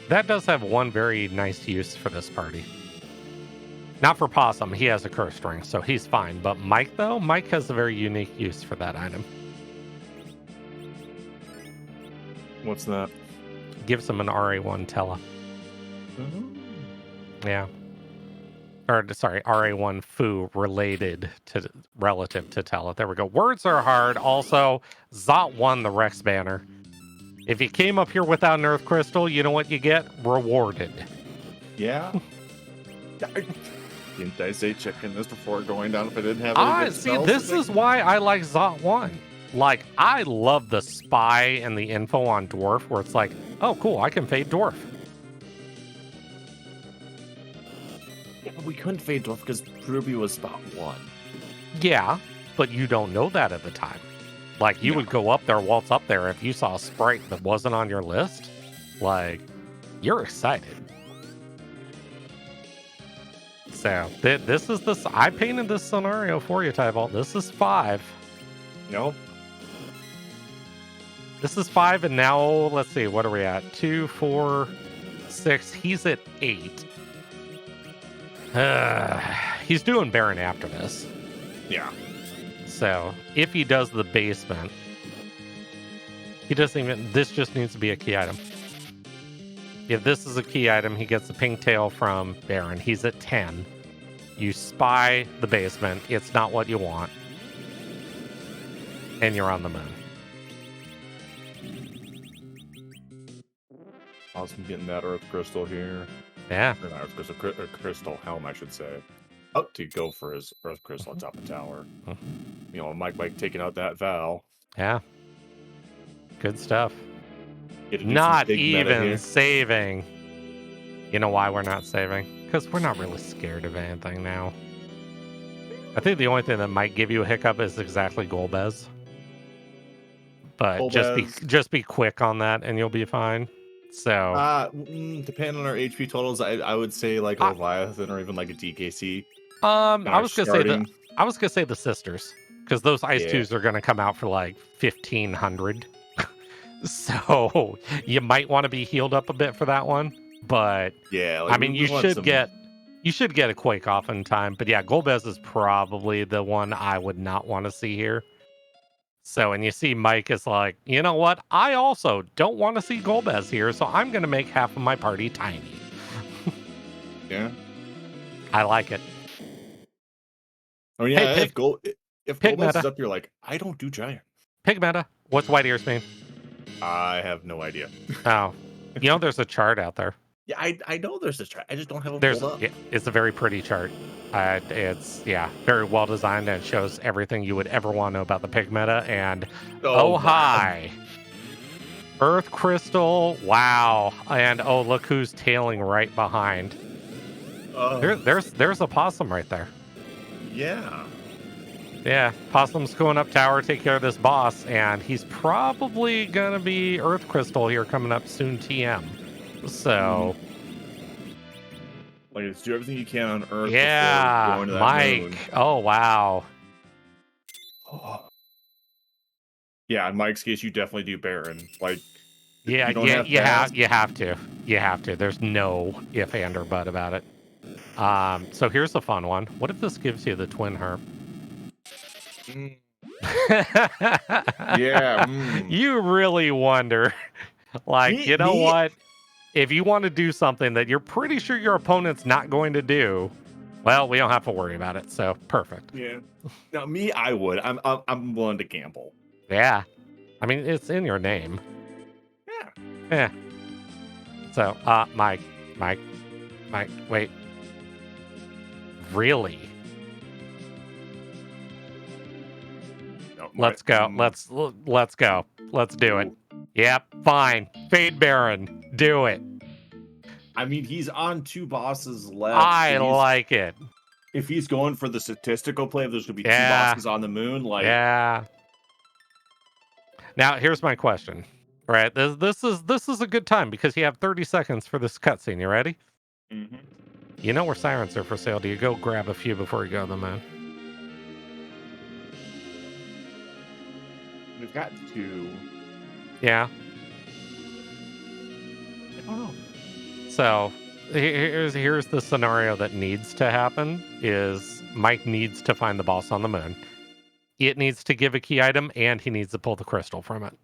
That does have one very nice use for this party. Not for Possum, he has a cursed ring, so he's fine. But Mike, though, Mike has a very unique use for that item. What's that? Gives him an RA1 Tela. Yeah. Or, sorry, RA1 Fu relative to Tela. There we go. Words are hard. Also, Zot won the Rex banner. If you came up here without an Earth Crystal, you know what you get? Rewarded. Yeah. Didn't I say checking this before going down if I didn't have it? See, this is why I like Zot 1. Like, I love the spy and the info on Dwarf where it's like, oh, cool, I can fade Dwarf. Yeah, we couldn't fade Dwarf because Ruby was spot 1. Yeah, but you don't know that at the time. Like, you would go up there, waltz up there, if you saw a sprite that wasn't on your list, like, you're excited. So, this is this. I painted this scenario for you, Tybalt. This is 5. Nope. This is 5, and now, let's see, what are we at? 2, 4, 6. He's at 8. He's doing Baron after this. Yeah. So if he does the basement, he doesn't even. This just needs to be a key item. If this is a key item, he gets the pink tail from Baron. He's at 10. You spy the basement. It's not what you want. And you're on the moon. Awesome getting that Earth Crystal here. Yeah. Or not Earth Crystal, Crystal Helm, I should say. Up to go for his Earth Crystal on top of tower. You know, Mike taking out that Val. Yeah. Good stuff. Get to do Not some big meta even here. saving. You know why we're not saving? Because we're not really scared of anything now. I think the only thing that might give you a hiccup is exactly Golbez. But just be quick on that and you'll be fine. So depending on our HP totals, I would say like a Leviathan or even like a DKC. I was gonna say the sisters, because those ice twos are gonna come out for like 1,500. So you might want to be healed up a bit for that one. But yeah, like, I mean, you should get a Quake off in time. But yeah, Golbez is probably the one I would not want to see here. So, and you see Mike is like, you know what? I also don't want to see Golbez here, so I'm going to make half of my party tiny. Yeah. I like it. Oh, yeah, hey, if Golbez is up, you're like, I don't do giant. Pig meta. What's white ears mean? I have no idea. Oh. You know, there's a chart out there. Yeah, I know there's a chart. I just don't have it pulled up. It's a very pretty chart. It's very well designed and it shows everything you would ever want to know about the pig meta. And hi, Earth Crystal, wow, and look who's tailing right behind. There's a possum right there. Yeah, Possum's going up tower, take care of this boss, and he's probably gonna be Earth Crystal here coming up soon. TM. So. Like, let's do everything you can on Earth. Yeah, before going to that Mike. moon. Oh, wow. Yeah, in Mike's case, you definitely do Baron. Like, you have to. You have to. There's no if, and, or but about it. So here's a fun one. What if this gives you the twin herp? You really wonder. Like, you know what? If you want to do something that you're pretty sure your opponent's not going to do, well, we don't have to worry about it. So perfect. Yeah. Now, me, I would. I'm willing to gamble. Yeah. I mean, it's in your name. Yeah. So, Mike, wait. Really? No, let's go. Let's go. Let's do it. Yep, fine. Fade Baron. Do it. I mean, he's on 2 bosses left. I like it. If he's going for the statistical play, there's going to be 2 bosses on the moon. Like, yeah. Now, here's my question. Right, this is a good time because you have 30 seconds for this cutscene. You ready? Mm-hmm. You know where sirens are for sale. Do you go grab a few before you go to the moon? We've got 2. Yeah. I don't know. So here's the scenario that needs to happen is Mike needs to find the boss on the moon. It needs to give a key item and he needs to pull the crystal from it.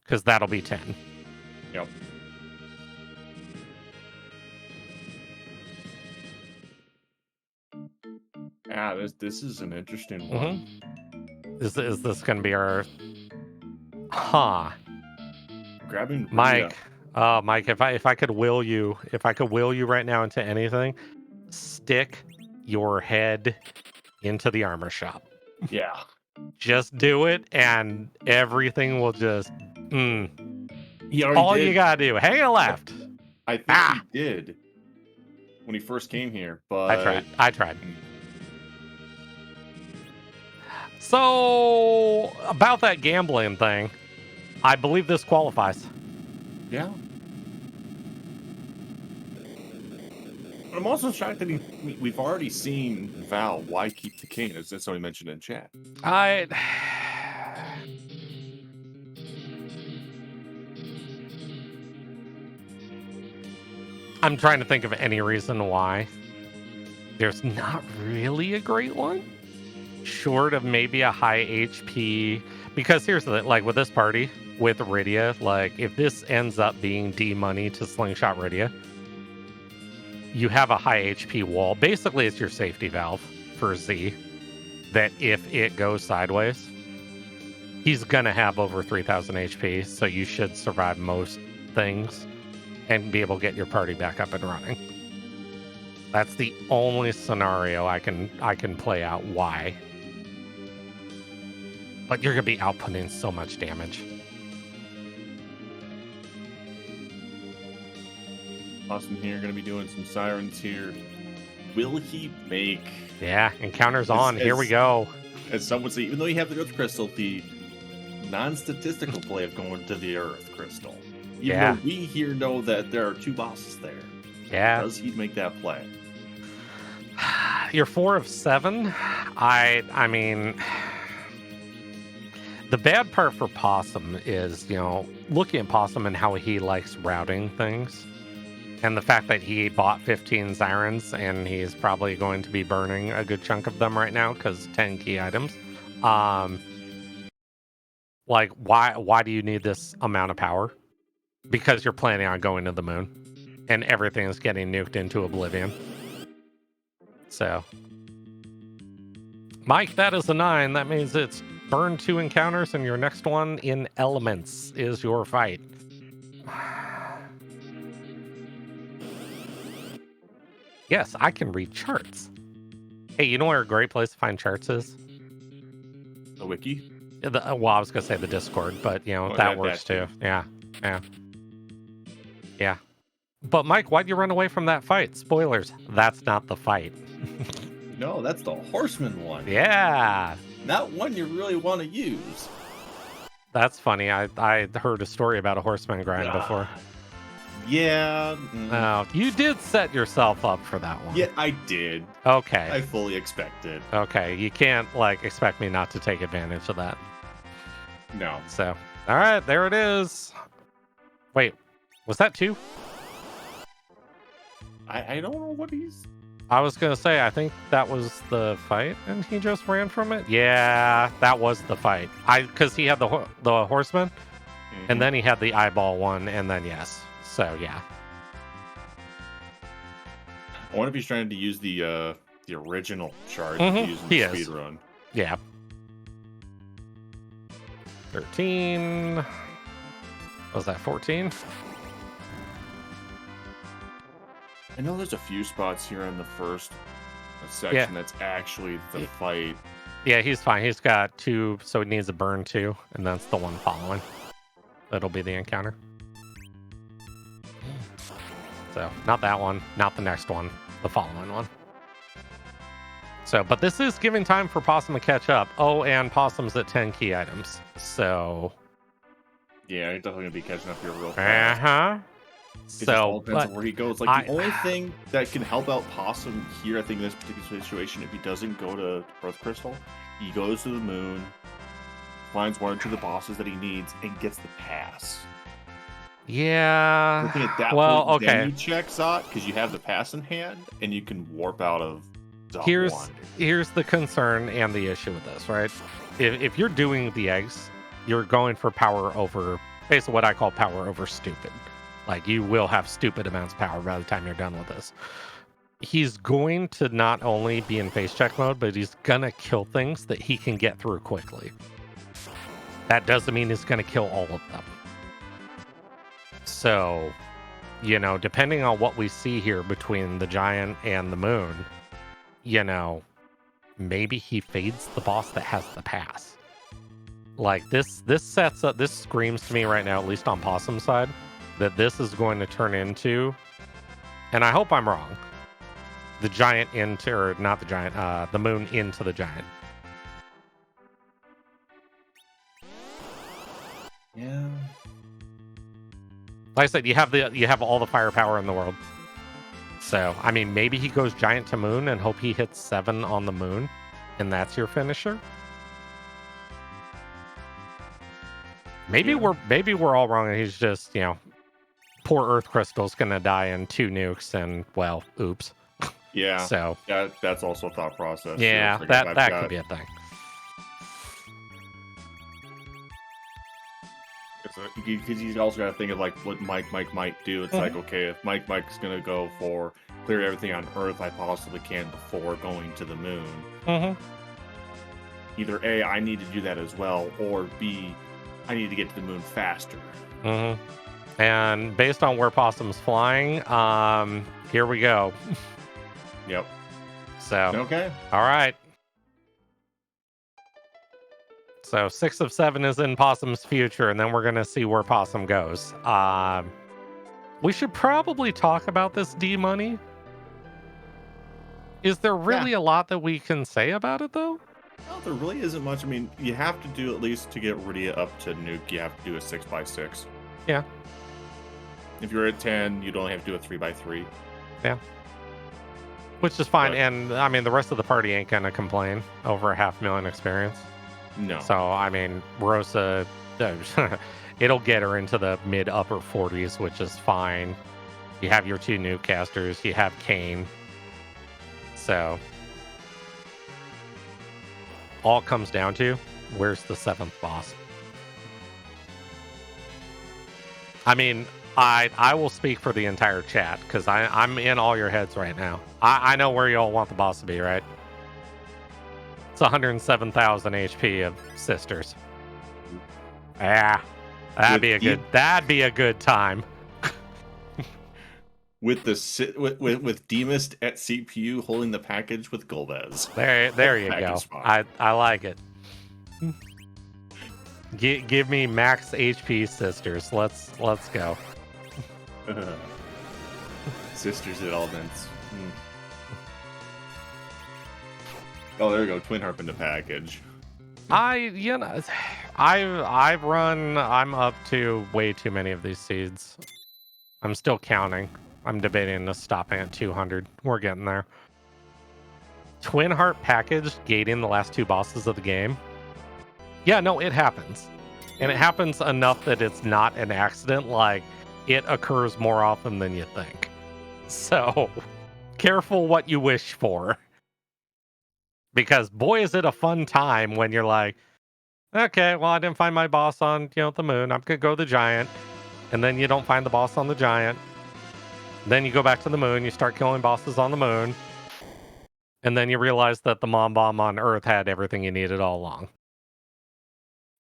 Because that'll be 10. Yep. Yeah, this is an interesting one. Is this going to be our... Grabbing Mike. Mike, if I could will you right now into anything, stick your head into the armor shop. Yeah. Just do it and everything will just All you gotta do. Hang a left. I think he did when he first came here, but I tried. So about that gambling thing, I believe this qualifies. Yeah. I'm also shocked that we've already seen Val. Why keep the king? As somebody mentioned in chat. I'm trying to think of any reason why. There's not really a great one, short of maybe a high HP. Because here's the thing, like with this party, with Rydia, like if this ends up being D-money to Slingshot Rydia, you have a high HP wall. Basically, it's your safety valve for Z, that if it goes sideways, he's going to have over 3,000 HP, so you should survive most things and be able to get your party back up and running. That's the only scenario I can play out why. But you're going to be outputting so much damage. Awesome here, going to be doing some sirens here. Will he make... Yeah, encounters on. Here we go. As some would say, even though you have the Earth Crystal, the non-statistical play of going to the Earth Crystal. Even though we here know that there are 2 bosses there. Yeah. Does he make that play? You're 4 of 7. I mean... The bad part for Possum is, looking at Possum and how he likes routing things. And the fact that he bought 15 Sirens and he's probably going to be burning a good chunk of them right now because 10 key items. Like, why do you need this amount of power? Because you're planning on going to the moon and everything is getting nuked into oblivion. So, Mike, that is a 9. That means it's burn 2 encounters and your next one in elements is your fight. Yes, I can read charts. Hey, you know where a great place to find charts is? The wiki? Well, I was going to say the Discord, but, that works too. Yeah. But, Mike, why'd you run away from that fight? Spoilers, that's not the fight. No, that's the Horseman one. Yeah. Not one you really want to use. That's funny. I heard a story about a Horseman grind before. Yeah. Oh, you did set yourself up for that one. Yeah, I did. Okay. I fully expected. Okay, you can't, expect me not to take advantage of that. No. So, all right, there it is. Wait, was that 2? I don't know what he's... I was going to say, I think that was the fight, and he just ran from it? Yeah, that was the fight. Because he had the Horseman, and then he had the eyeball one, and then yes. So, yeah. I wonder if he's trying to use the original chart using the speedrun. Yeah. 13. What was that, 14? I know there's a few spots here in the first section that's actually the fight. Yeah, he's fine. He's got 2, so he needs a burn 2, and that's the one following. That'll be the encounter. So, not that one, not the next one, the following one. So, but this is giving time for Possum to catch up. Oh, and Possum's at 10 key items. So... Yeah, he's definitely going to be catching up here real fast. Uh-huh. It just all depends on where he goes. The only thing that can help out Possum here, I think, in this particular situation, if he doesn't go to Earth Crystal, he goes to the moon, finds 1 or 2 of the bosses that he needs, and gets the pass. Yeah. Looking at that point, then you check Zot, because you have the pass in hand, and you can warp out of Zot 1. Here's the concern and the issue with this, right? If you're doing the eggs, you're going for power over, basically what I call power over stupid. Like, you will have stupid amounts of power by the time you're done with this. He's going to not only be in face check mode, but he's going to kill things that he can get through quickly. That doesn't mean he's going to kill all of them. So, depending on what we see here between the giant and the moon, maybe he fades the boss that has the pass. Like, this sets up, this screams to me right now, at least on Possum's side, that this is going to turn into, and I hope I'm wrong, the giant into, or not the giant, the moon into the giant. Yeah. Like I said, you have all the firepower in the world. So, I mean, maybe he goes giant to moon and hope he hits 7 on the moon, and that's your finisher. Maybe we're all wrong, and he's just, poor Earth Crystal's gonna die in 2 nukes, and, well, oops. Yeah. So yeah, that's also a thought process. yeah, Like that could be a thing. Because you also got to think of like what Mike might do. It's like, okay, if Mike's gonna go for clear everything on Earth I possibly can before going to the moon. Either A, I need to do that as well, or B, I need to get to the moon faster. And based on where Possum's flying, here we go. Yep. So okay. All right. So 6 of 7 is in Possum's future, and then we're gonna see where Possum goes. We should probably talk about this D money. Is there really a lot that we can say about it, though? No, there really isn't much. I mean, you have to do at least to get Rydia up to nuke. You have to do a 6x6. Yeah. If you're at 10, you'd only have to do a 3x3. Yeah. Which is fine, But, and I mean the rest of the party ain't gonna complain over 500,000 experience. no. So I mean, Rosa, it'll get her into the mid upper 40s, which is fine. You have your 2 new casters. You have Kane. So all comes down to where's the 7th boss. I mean, I will speak for the entire chat because I'm in all your heads right now. I know where y'all want the boss to be, right? It's 107,000 HP of sisters. Yeah, that'd be a good time. With Demus at CPU holding the package with Golbez. There you go. Spot. I like it. Give me max HP sisters. Let's go. Sisters at Elements. Oh, there we go. Twin Harp in the package. I'm up to way too many of these seeds. I'm still counting. I'm debating to stopping at 200. We're getting there. Twin Heart package gating the last 2 bosses of the game. Yeah, no, it happens. And it happens enough that it's not an accident. Like, it occurs more often than you think. So, careful what you wish for. Because, boy, is it a fun time when you're like, okay, well, I didn't find my boss on, the moon. I'm going to go to the giant. And then you don't find the boss on the giant. Then you go back to the moon. You start killing bosses on the moon. And then you realize that the Mom Bomb on Earth had everything you needed all along.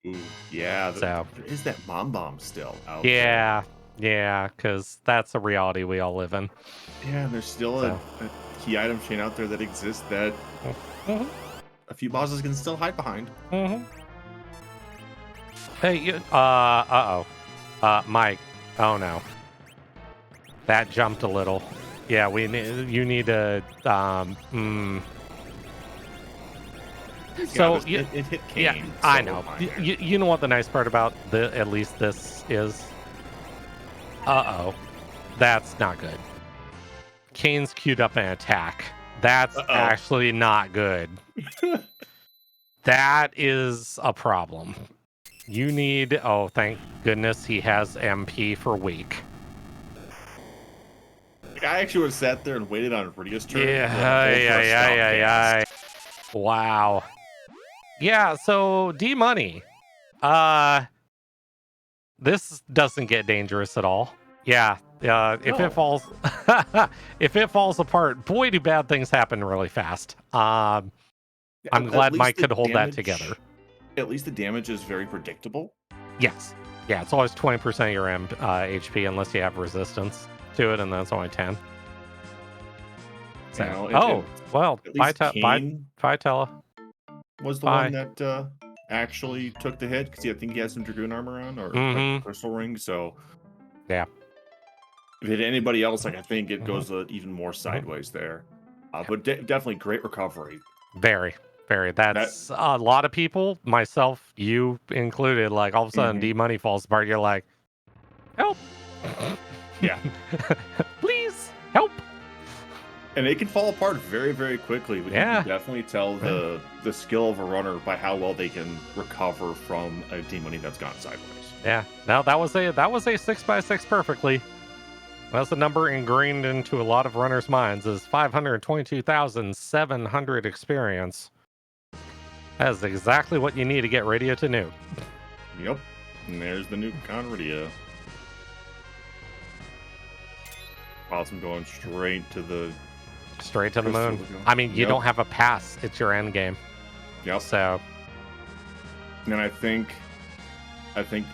Ooh, yeah, So there is that Mom Bomb still out there. Yeah, because that's a reality we all live in. Yeah, and there's still a key item chain out there that exists that a few bosses can still hide behind. Hey, Mike. Oh no, that jumped a little. Yeah, you need to. So it hit Kane. Yeah, I know. You know what the nice part about at least this is? That's not good. Kane's queued up an attack. That's actually not good. That is a problem. You need. Oh, thank goodness he has MP for weak. I actually would have sat there and waited on Rydia's turn. Yeah. Wow. Yeah, so D-Money. This doesn't get dangerous at all. Yeah, if it falls if it falls apart, boy do bad things happen really fast. I'm glad Mike could hold that together. At least the damage is very predictable. Yes. Yeah, it's always 20% of your HP unless you have resistance to it, and then it's only 10. So, Vitella was the one that actually took the hit because I think he has some Dragoon armor on or crystal ring. So yeah, if it hit anybody else, I think it goes even more sideways there. But definitely great recovery. Very. That's a lot of people, myself, you included. Like all of a sudden, D-Money falls apart. You're like, help! Yeah, please help. And it can fall apart very, very quickly. But you can definitely tell the skill of a runner by how well they can recover from a D-Money that's gone sideways. Yeah, no, that was a 6x6 perfectly. That's the number ingrained into a lot of runners' minds is 522,700 experience. That is exactly what you need to get radio to nuke. Yep. And there's the nuke on radio. Awesome, going straight to the moon. I mean, you don't have a pass. It's your end game. Yep. So. And I think, Possum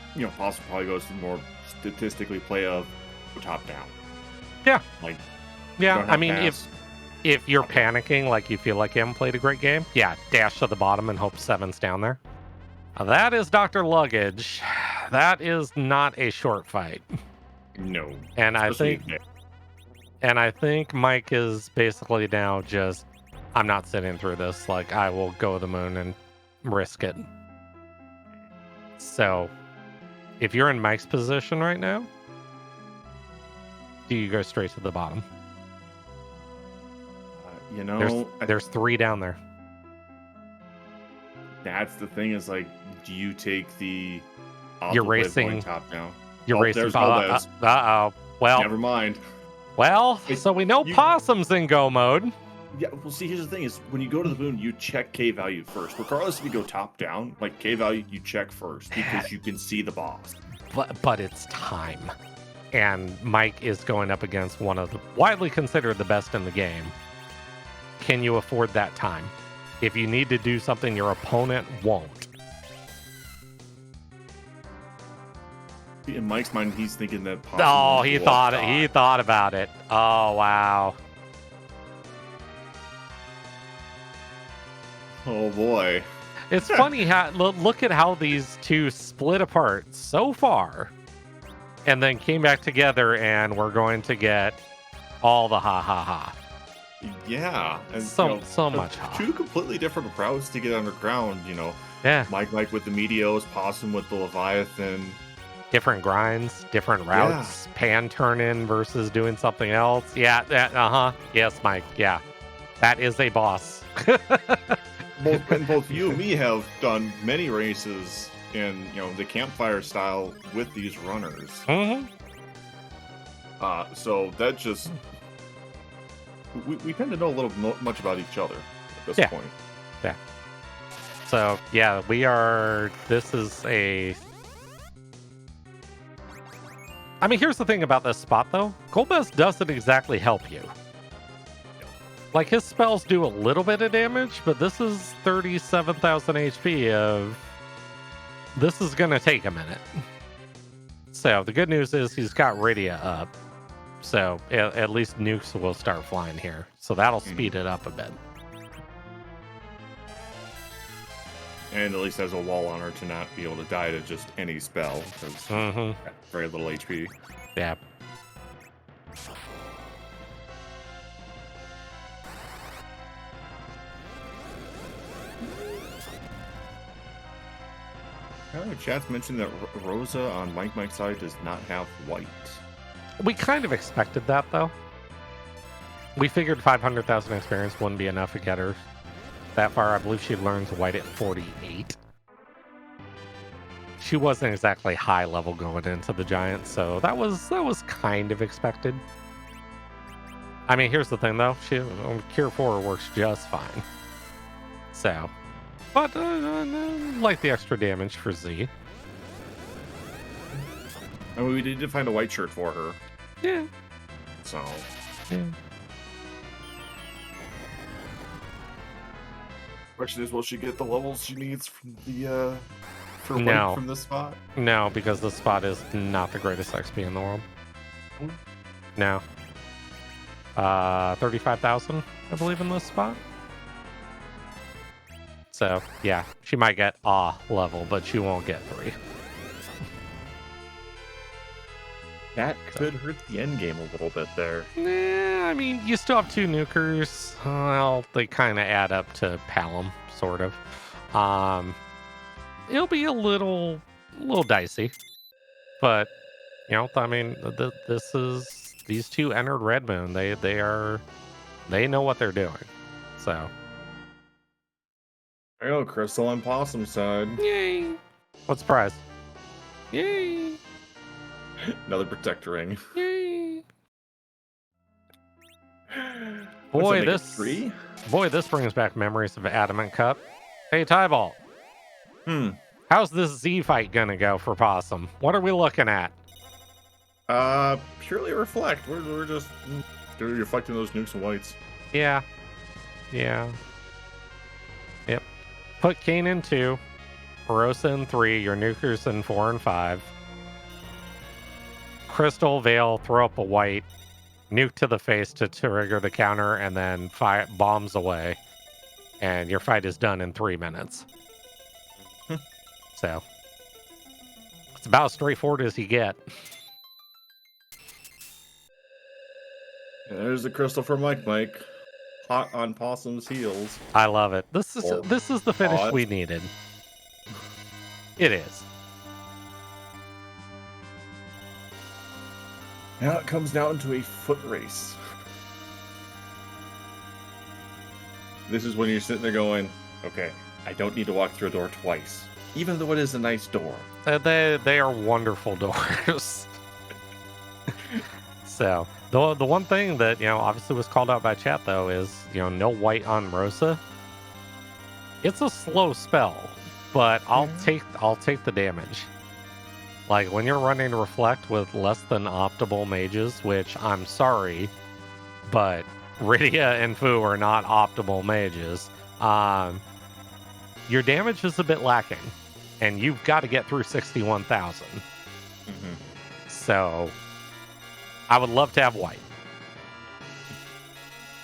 probably goes to more statistically play of top down. Yeah. Like. Yeah. I mean, if you're panicking, like you feel like you haven't played a great game, yeah, dash to the bottom and hope 7's down there. That is Dr. Luggage. That is not a short fight. No. And I think Mike is basically now just, I'm not sitting through this. Like, I will go to the moon and risk it. So, if you're in Mike's position right now, do you go straight to the bottom? There's 3 down there. That's the thing is, like, do you take the... You're racing... top down? You're racing... Uh-oh. Well... Never mind. Well, so we know Possum's in go mode. Yeah, well, see, here's the thing is, when you go to the moon, you check K value first. Regardless if you go top down, like, K value, you check first, because you can see the boss. But it's time. And Mike is going up against one of the widely considered the best in the game. Can you afford that time? If you need to do something your opponent won't. In Mike's mind, he's thinking that Possum he thought about it. Oh, wow. Oh, boy. It's funny how look at how these two split apart so far and then came back together, and we're going to get all the ha. Yeah, and so much ha. 2 completely different routes to get underground. Yeah. Mike with the Meteos, Possum with the Leviathan. Different grinds, different routes. Yeah. Pan turn in versus doing something else. Yeah. Yes, Mike. Yeah, that is a boss. both you and me have done many races in the campfire style with these runners. Mm-hmm. So that just. We tend to know a little much about each other at this point. Yeah. So, yeah, we are... This is a... I mean, here's the thing about this spot, though. Golbez doesn't exactly help you. Like, his spells do a little bit of damage, but this is 37,000 HP of... This is going to take a minute. So, the good news is he's got Radia up. So, at least nukes will start flying here. So that'll speed it up a bit. And at least has a wall on her to not be able to die to just any spell. Because very little HP. Yeah. Chat's mentioned that Rosa on Mike's side does not have white. We kind of expected that, though. We figured 500,000 experience wouldn't be enough to get her that far. I believe she learns white at 48. She wasn't exactly high level going into the giant, so that was kind of expected. I mean, here's the thing, though. Cure 4 works just fine. So, but like the extra damage for Z. I mean, we did find a white shirt for her. Yeah. So. Yeah. Question is, will she get the levels she needs from the from this spot? No, because this spot is not the greatest XP in the world. No. 35,000, I believe, in this spot. So yeah, she might get level, but she won't get 3. That could hurt the end game a little bit there. Nah, I mean, you still have 2 nukers. Well, they kind of add up to Palom, sort of. It'll be a little dicey, but I mean, these 2 entered Red Moon. They know what they're doing. So. There you go, Crystal on Possum side. Yay! What's the prize? Yay! Another protector ring. Yay! Boy, Make it this 3? boy, this brings back memories of Adamant Cup. Hey, Tybalt. Hmm. How's this Z fight gonna go for Possum? What are we looking at? Purely reflect. We're just reflecting those nukes and whites. Yeah. Yeah. Yep. Put Kane in 2. Barossa in 3. Your nukers in 4 and 5. Crystal Veil, throw up a white. Nuke to the face to trigger the counter, and then fire bombs away. And your fight is done in 3 minutes. So, it's about as straightforward as you get. And there's the crystal for Mike. Hot on Possum's heels. I love it. This is the finish hot. we needed. It is. Now it comes down to a foot race. This is when you're sitting there going, okay, I don't need to walk through a door twice, even though it is a nice door. They are wonderful doors. So the one thing that obviously was called out by chat though is no white on Rosa. It's a slow spell, but I'll take the damage. Like when you're running Reflect with less than optimal mages, which I'm sorry, but Rydia and Fu are not optimal mages. Your damage is a bit lacking, and you've got to get through 61,000. So I would love to have white.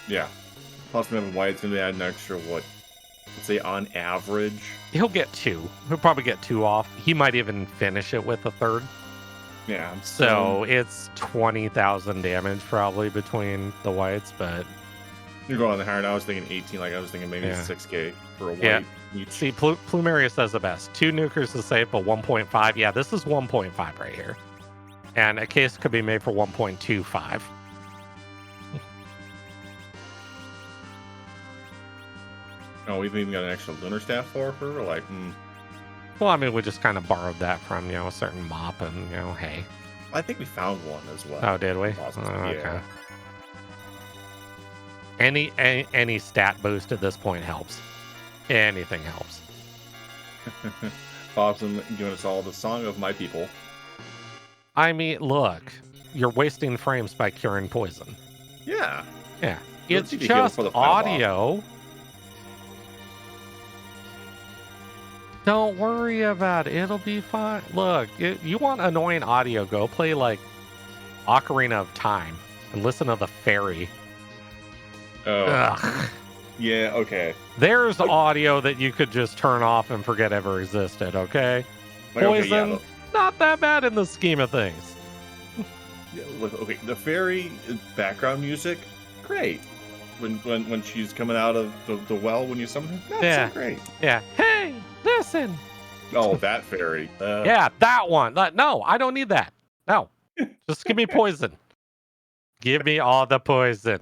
Yeah. Plus, having white's going to add an extra, let's say on average. He'll get 2. He'll probably get 2 off. He might even finish it with a 3rd. Yeah. So it's 20,000 damage probably between the whites, but you're going on the higher. I was thinking 18. Like I was thinking maybe 6K for a white. Yeah. Each. See, Plumerius does the best. 2 nukers to save, but 1.5. Yeah, this is 1.5 right here. And a case could be made for 1.25. Oh, we've even got an extra lunar staff for her? Like, Well, I mean, we just kind of borrowed that from, a certain mop and, hey. I think we found one as well. Oh, did we? Okay. Any stat boost at this point helps. Anything helps. Possum giving us all the song of my people. I mean, look, you're wasting frames by curing poison. Yeah. Yeah. It's just audio. Don't worry about it. It'll be fine. Look, you want annoying audio, go play like Ocarina of Time and listen to the fairy. Oh. Ugh. Yeah, okay. There's audio that you could just turn off and forget ever existed, okay? Poison, not that bad in the scheme of things. Yeah, okay, the fairy background music, great. When she's coming out of the well when you summon her, that's so great. Yeah. Hey, listen. Oh, that fairy. Yeah, that one. No, I don't need that. No. Just give me poison. Give me all the poison.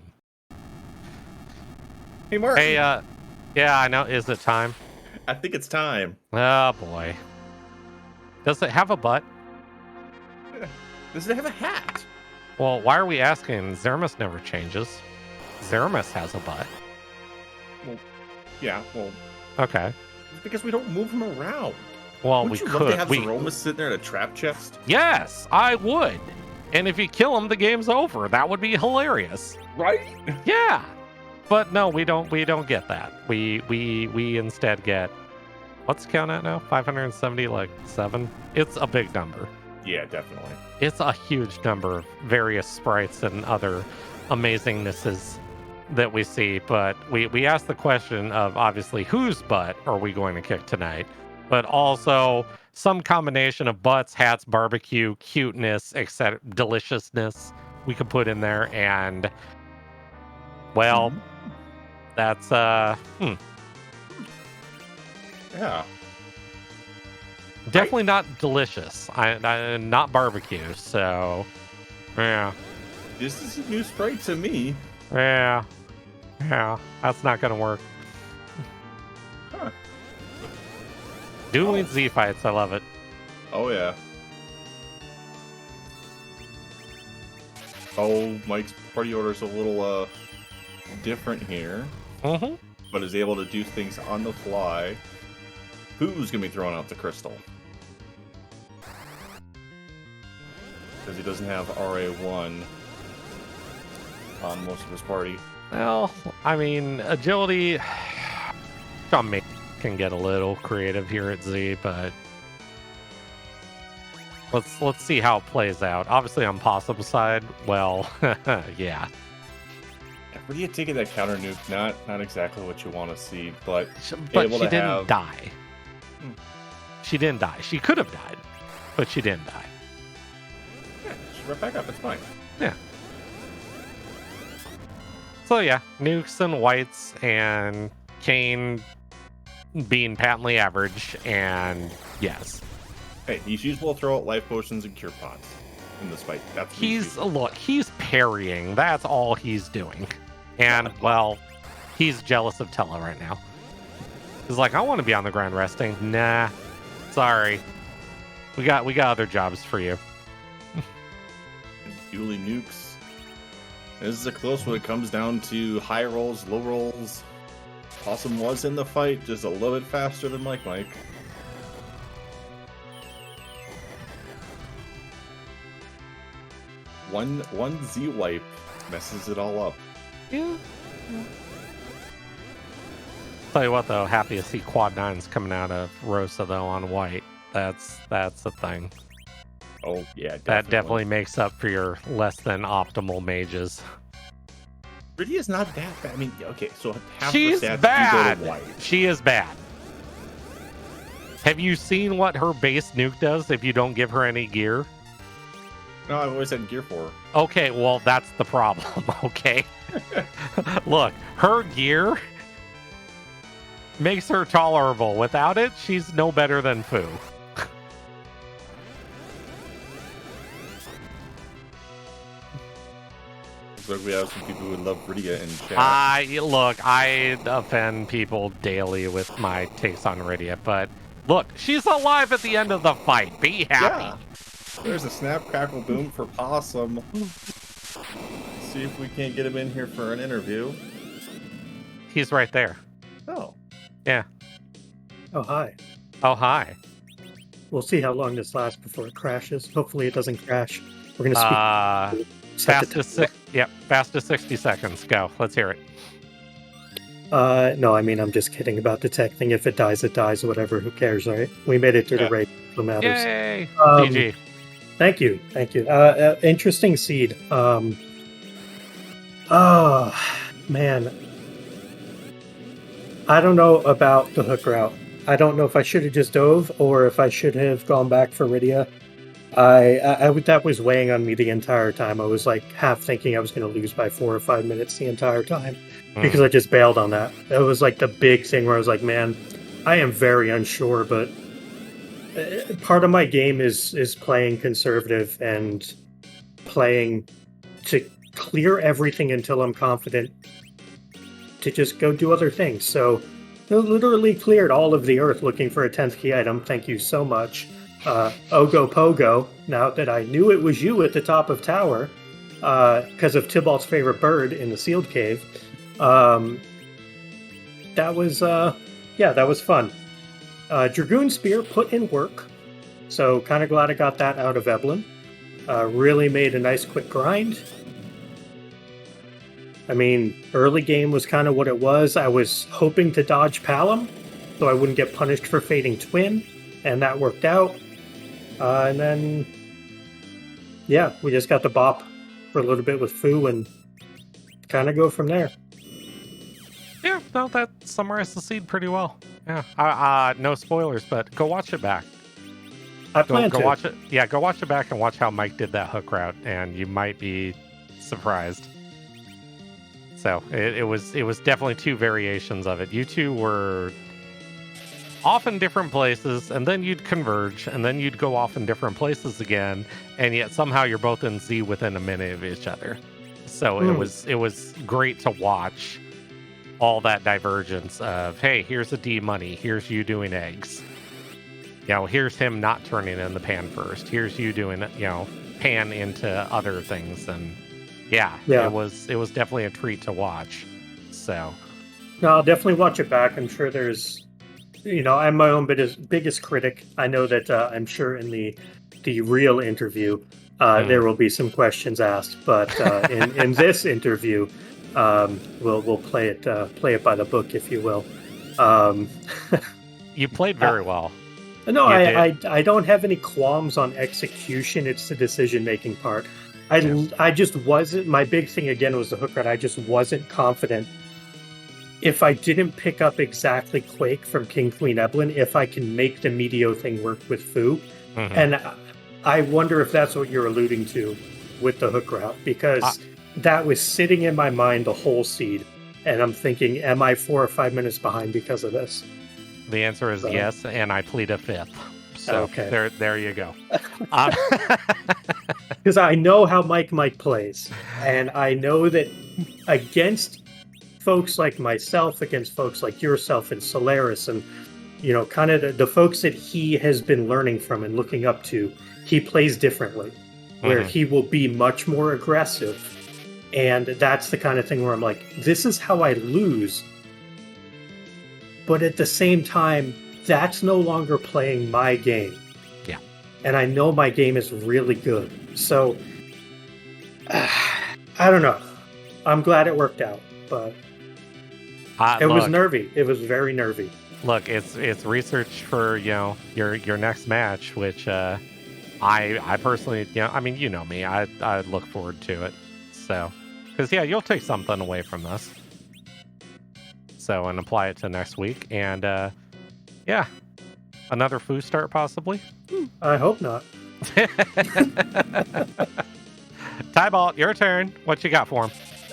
Hey, Mark. Hey, yeah, I know. Is it time? I think it's time. Oh, boy. Does it have a butt? Does it have a hat? Well, why are we asking? Zemus never changes. Zemus has a butt. Well, yeah, well... Okay. It's because we don't move him around. Well, Wouldn't we you could. love to have Zeromus sitting there in a trap chest? Yes, I would. And if you kill him, the game's over. That would be hilarious. Right? Yeah. But no, we don't get that. We instead get, what's the count at now? 577? It's a big number. Yeah, definitely. It's a huge number of various sprites and other amazingnesses that we see. But we ask the question of, obviously, whose butt are we going to kick tonight? But also some combination of butts, hats, barbecue, cuteness, etc., deliciousness we could put in there. And, well... That's Yeah. Definitely not delicious. I not barbecue. So, yeah. This is a new sprite to me. Yeah. That's not gonna work. Huh. Dueling Z fights. I love it. Oh yeah. Oh, Mike's party order's a little different here, Mm-hmm. but is able to do things on the fly. Who's going to be throwing out the crystal? Because he doesn't have RA1 on most of his party. Well, I mean, agility. John May can get a little creative here at Z, but let's see how it plays out. Obviously, on Possum's side, well, yeah. Where do you take that counter nuke? Not exactly what you want to see, but But able she to didn't have... die. She didn't die. She could have died, but she didn't die. Yeah, just right back up. It's fine. Yeah. So yeah, nukes and whites and Kane being patently average, and yes. Hey, he's usable to throw out life potions and cure pots in this fight. That's what he's parrying. That's all he's doing. And well, he's jealous of Tella right now. He's like, I want to be on the ground resting. Nah, sorry. We got other jobs for you. Dueling nukes. This is a close when it comes down to high rolls, low rolls. Possum was in the fight, just a little bit faster than Mike. One Z wipe messes it all up. Yeah. Tell you what though, happy to see quad 9s coming out of Rosa though on white. That's a thing. Oh yeah, That definitely makes up for your less than optimal mages. Rydia's not that bad. I mean, okay, so half She's the stats bad. you go to white. She is bad. Have you seen what her base nuke does if you don't give her any gear? No, I've always had gear for her. Okay, well, that's the problem, okay? Look, her gear makes her tolerable. Without it, she's no better than Fu. Looks like we have some people who would love Rydia in chat. Look, I offend people daily with my takes on Rydia, but look, she's alive at the end of the fight. Be happy. Yeah. There's a snap, crackle, boom for Possum. See if we can't get him in here for an interview. He's right there. Oh. Yeah. Oh, hi. Oh, hi. We'll see how long this lasts before it crashes. Hopefully it doesn't crash. We're going to speak. Fastest 60 seconds. Go. Let's hear it. No, I mean, I'm just kidding about the tech thing. If it dies, whatever. Who cares, right? We made it through the raid. No matters. Yay! GG. Thank you. Interesting seed. Oh, man. I don't know about the hook route. I don't know if I should have just dove or if I should have gone back for Rydia. That was weighing on me the entire time. I was like half thinking I was going to lose by 4 or 5 minutes the entire time because I just bailed on that. That was like the big thing where I was like, man, I am very unsure, but part of my game is playing conservative and playing to clear everything until I'm confident to just go do other things. So I literally cleared all of the earth looking for a 10th key item. Thank you so much. Ogo Pogo, now that I knew it was you at the top of tower, because of Tybalt's favorite bird in the sealed cave, that was fun. Dragoon Spear put in work, so kind of glad I got that out of Evelyn. Really made a nice quick grind. I mean, early game was kind of what it was. I was hoping to dodge Palom, so I wouldn't get punished for Fading Twin, and that worked out. And then, yeah, we just got the bop for a little bit with Fu and kind of go from there. Yeah, no, that summarized the seed pretty well. Yeah, no spoilers, but go watch it back. I plan to watch it. Yeah, go watch it back and watch how Mike did that hook route, and you might be surprised. So it was definitely two variations of it. You two were off in different places, and then you'd converge, and then you'd go off in different places again, and yet somehow you're both in Z within a minute of each other. So it was great to watch all that divergence of, hey, here's a D money, here's you doing eggs. You know, here's him not turning in the pan first. Here's you doing, pan into other things, and yeah. It was definitely a treat to watch. So, No, I'll definitely watch it back. I'm sure there's, I'm my own biggest critic. I know that I'm sure in the real interview there will be some questions asked, but in this interview, we'll play it by the book, if you will. you played very well. No, I don't have any qualms on execution. It's the decision-making part. I just wasn't. My big thing again was the hook rat. I just wasn't confident if I didn't pick up exactly Quake from King Queen Evelyn, if I can make the Meteo thing work with Fu. And I wonder if that's what you're alluding to with the hook route, because that was sitting in my mind the whole seed, and I'm thinking, am I 4 or 5 minutes behind because of this? The answer is yes, and I plead a fifth. So okay. there you go. Because I know how Mike plays, and I know that against folks like myself, against folks like yourself and Solaris, and kind of the folks that he has been learning from and looking up to, he plays differently, where he will be much more aggressive. And that's the kind of thing where I'm like, this is how I lose. But at the same time, that's no longer playing my game. Yeah. And I know my game is really good. So, I don't know. I'm glad it worked out, but it was nervy. It was very nervy. Look, it's research for, your next match, which I personally, I mean, you know me, I look forward to it. So, because you'll take something away from this. So, and apply it to next week, and another Fu start possibly. I hope not. Tybalt, your turn. What you got for him?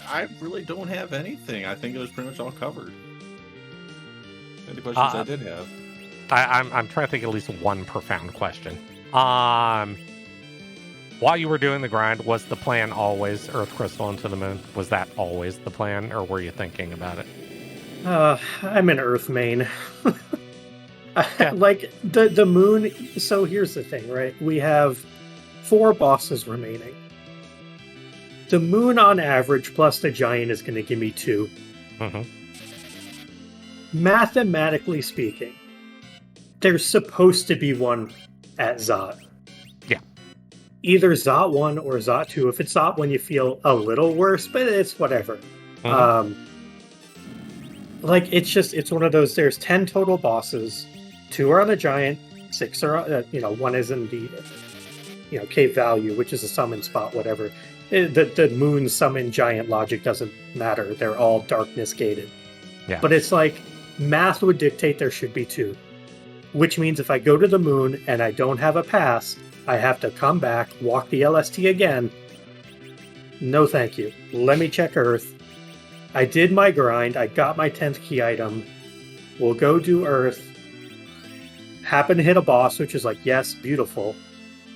I really don't have anything. I think it was pretty much all covered. Any questions I did have? I'm trying to think of at least one profound question. While you were doing the grind, was the plan always Earth Crystal into the moon? Was that always the plan, or were you thinking about it? I'm an Earth main. Like the moon. So here's the thing, right? We have 4 bosses remaining. The moon on average plus the giant is going to give me 2. Mathematically speaking, there's supposed to be one at Zot. Yeah. Either Zot 1 or Zot 2. If it's Zot 1, you feel a little worse, but it's whatever. Like, it's one of those, there's 10 total bosses. 2 are on the giant, 6 are, 1 is in the, cave value, which is a summon spot, whatever. The moon summon giant logic doesn't matter. They're all darkness gated. Yeah. But it's like, math would dictate there should be 2. Which means if I go to the moon and I don't have a pass, I have to come back, walk the LST again. No thank you. Let me check Earth. I did my grind. I got my 10th key item. We'll go do Earth. Happen to hit a boss, which is like, yes, beautiful.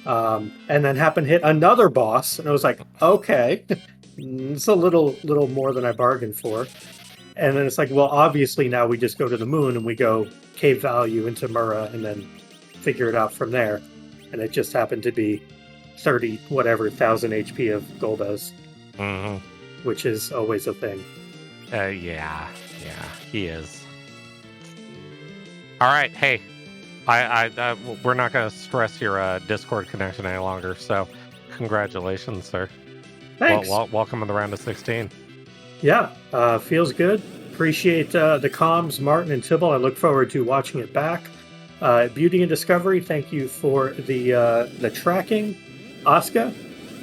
And then happen to hit another boss. And I was like, okay, it's a little more than I bargained for. And then it's like, well, obviously now we just go to the moon and we go cave value into Mura and then figure it out from there. And it just happened to be 30,000 HP of Golbez, which is always a thing. Yeah, he is. All right, hey, I we're not going to stress your Discord connection any longer. So, congratulations, sir. Thanks. Welcome to the round of 16. Yeah, feels good. Appreciate the comms, Martin and Tybalt. I look forward to watching it back. Beauty and Discovery, thank you for the tracking. Asuka,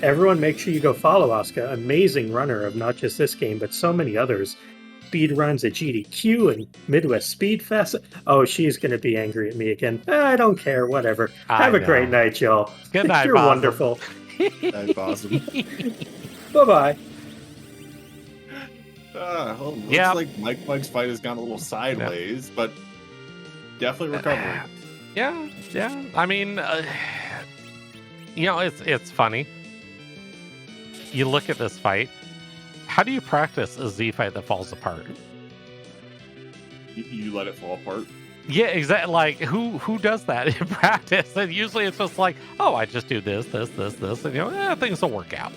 everyone make sure you go follow Asuka. Amazing runner of not just this game, but so many others. Speed runs at GDQ and Midwest Speed Fest. Oh, she's going to be angry at me again. I don't care, whatever. Have a great night, y'all. Good night, You're Bosom. wonderful. Night, Possum. Bye-bye. Looks like Mike's fight has gone a little sideways, but definitely recovering. Yeah. I mean, it's funny. You look at this fight. How do you practice a Z fight that falls apart? You let it fall apart? Yeah, exactly. Like, who does that in practice? And usually it's just like, oh, I just do this, and things will work out.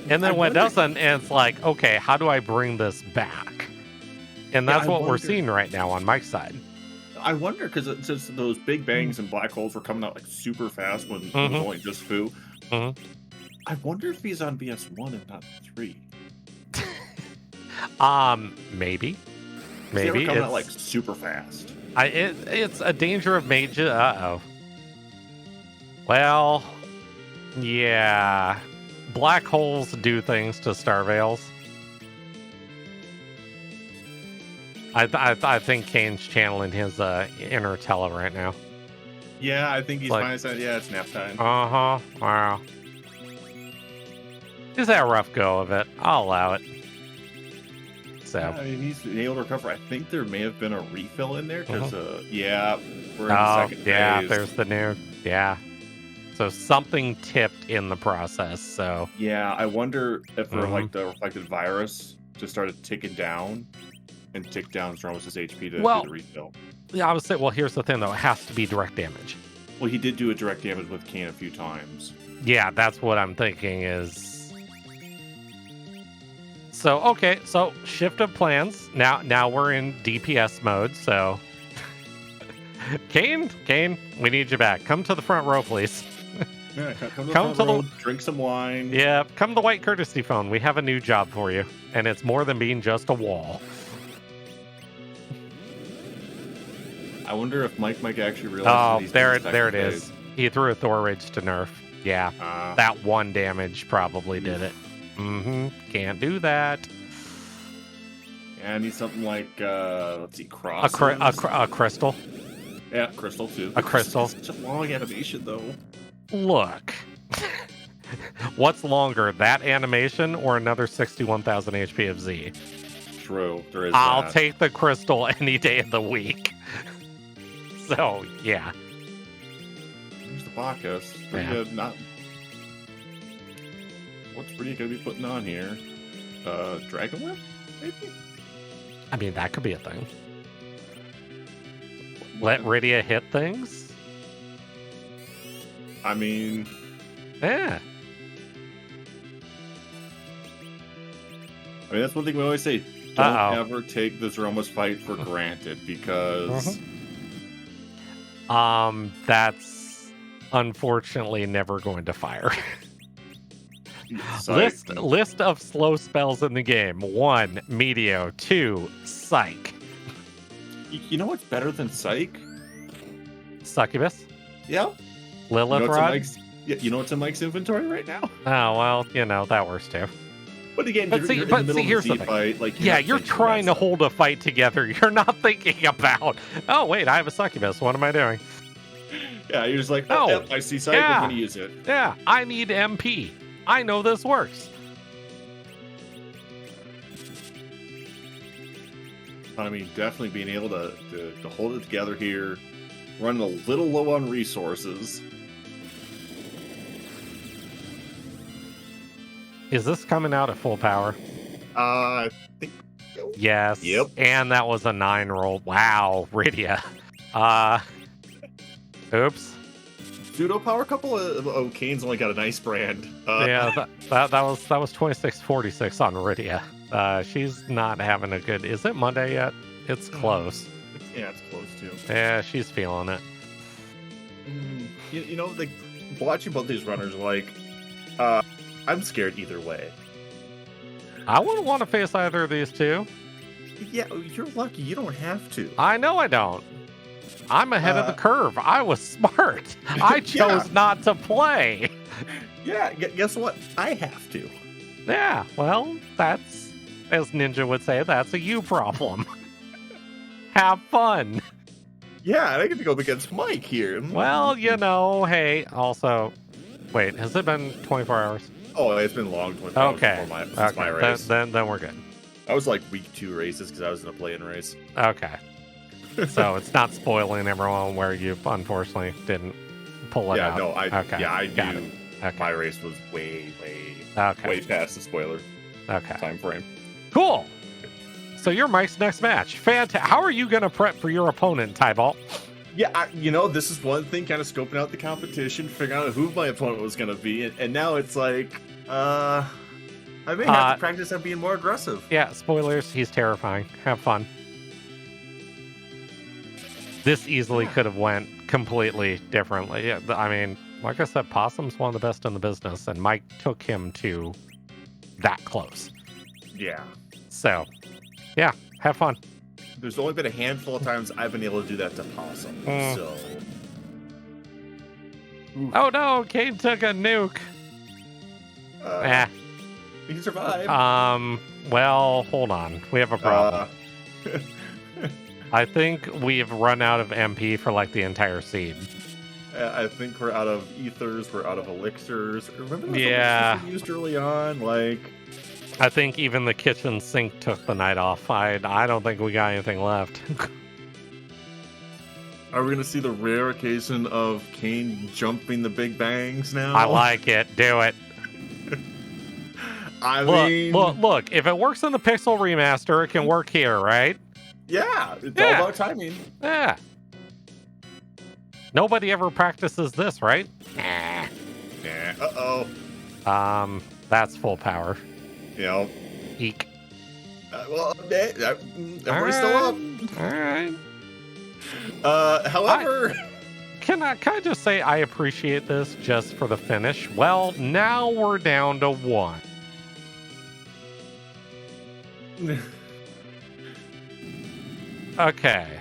And then when it doesn't, and it's like, okay, how do I bring this back? And that's I what we're wonder- seeing right now on Mike's side. I wonder because since those big bangs and black holes were coming out like super fast when it was only just Foo. I wonder if he's on BS1 and not 3. Maybe. They were Maybe coming out it's like super fast. it's a danger of major. Well, yeah. Black holes do things to star veils. I think Kane's channeling his inner Tella right now. Yeah, I think he's Like- finally said, yeah, it's nap time. Wow. He's had a rough go of it. I'll allow it. So. I mean, he's been able to recover. I think there may have been a refill in there because, we're in the Oh, second yeah, phase. there's the new. Yeah. So something tipped in the process. So. Yeah, I wonder if the reflected virus just started ticking down and ticked down Zemus' HP to do the refill. Yeah, I would say, well, here's the thing, though. It has to be direct damage. Well, he did do a direct damage with Kane a few times. Yeah, that's what I'm thinking is. So, okay, so shift of plans. Now we're in DPS mode, so. Kane, we need you back. Come to the front row, please. Yeah, come Come to to the road, drink some wine. Yeah, come to the white courtesy phone. We have a new job for you, and it's more than being just a wall. I wonder if Mike actually realized. Oh, there it is. He threw a Thor Rage to nerf. Yeah, that one damage probably did it. Can't do that. Yeah, I need something like let's see, cross. A crystal. Yeah, crystal too. A crystal. It's such a long animation though. Look. What's longer, that animation or another 61,000 HP of Z? True, there is. I'll that. take the crystal any day of the week. So, yeah. Here's the Bacchus. Pretty good. Not. What's Brittany gonna be putting on here? Dragon Whip, maybe. I mean, that could be a thing. Let Rydia hit things? I mean, Yeah. that's one thing we always say. Don't ever take the Zemus fight for granted because That's unfortunately never going to fire. Psych. List of slow spells in the game. 1, Meteo. 2, Psych. You know what's better than Psych? Succubus. Yeah. Lilith Rod. You know what's in Mike's inventory right now? Oh, well, that works too. But again, But you're in the middle here's of the a thing. fight. Like, You're trying to hold a fight together. You're not thinking about, oh, wait, I have a succubus. What am I doing? Yeah, you're just like, Oh, yep, I see Psych, I'm going to use it. Yeah, I need MP. I know this works. I mean, definitely being able to hold it together here, running a little low on resources. Is this coming out at full power? I think so. Yes. Yep. And that was a 9 roll. Wow, Rydia. Oops. Pseudo power couple. Oh, Kane's only got a nice brand. Yeah, that was 2646 on Rydia. She's not having a good. Is it Monday yet? It's close. Yeah, it's close too. Yeah, she's feeling it. You know, like watching both these runners, like, I'm scared either way. I wouldn't want to face either of these two. Yeah, you're lucky. You don't have to. I know I don't. I'm ahead of the curve. I was smart. I chose not to play. Yeah, guess what? I have to. Yeah, well, that's, as Ninja would say, that's a you problem. Have fun. Yeah, and I get to go up against Mike here. Well, hey, also, wait, has it been 24 hours? Oh, it's been long. 24 hours Okay. since my race. Then we're good. I was like week 2 races because I was in a play-in race. Okay. So it's not spoiling everyone where you unfortunately didn't pull it out. No, I Got knew Okay. my race was way past the spoiler time frame. Cool. So you're Mike's next match. Fantastic. How are you going to prep for your opponent, Tybalt? Yeah, this is one thing, kind of scoping out the competition, figuring out who my opponent was going to be, and now it's like, I may have to practice on being more aggressive. Yeah, spoilers. He's terrifying. Have fun. This easily could have went completely differently. Yeah, I mean, like I said, Possum's one of the best in the business, and Mike took him to that close. Yeah. So, yeah, have fun. There's only been a handful of times I've been able to do that to Possum. So. Oh no, Kane took a nuke. He can survive. Well, hold on. We have a problem. I think we've run out of MP for like the entire seed. I think we're out of ethers, we're out of elixirs. Remember those elixirs we used early on? Like, I think even the kitchen sink took the night off. I don't think we got anything left. Are we going to see the rare occasion of Kane jumping the big bangs now? I like it. Do it. Look. If it works in the Pixel remaster, it can work here, right? Yeah, it's all about timing. Yeah. Nobody ever practices this, right? Yeah. Uh-oh. That's full power. Yeah. Eek. Everybody's still up. All right. However... Can I just say I appreciate this just for the finish? Well, now we're down to 1. Okay.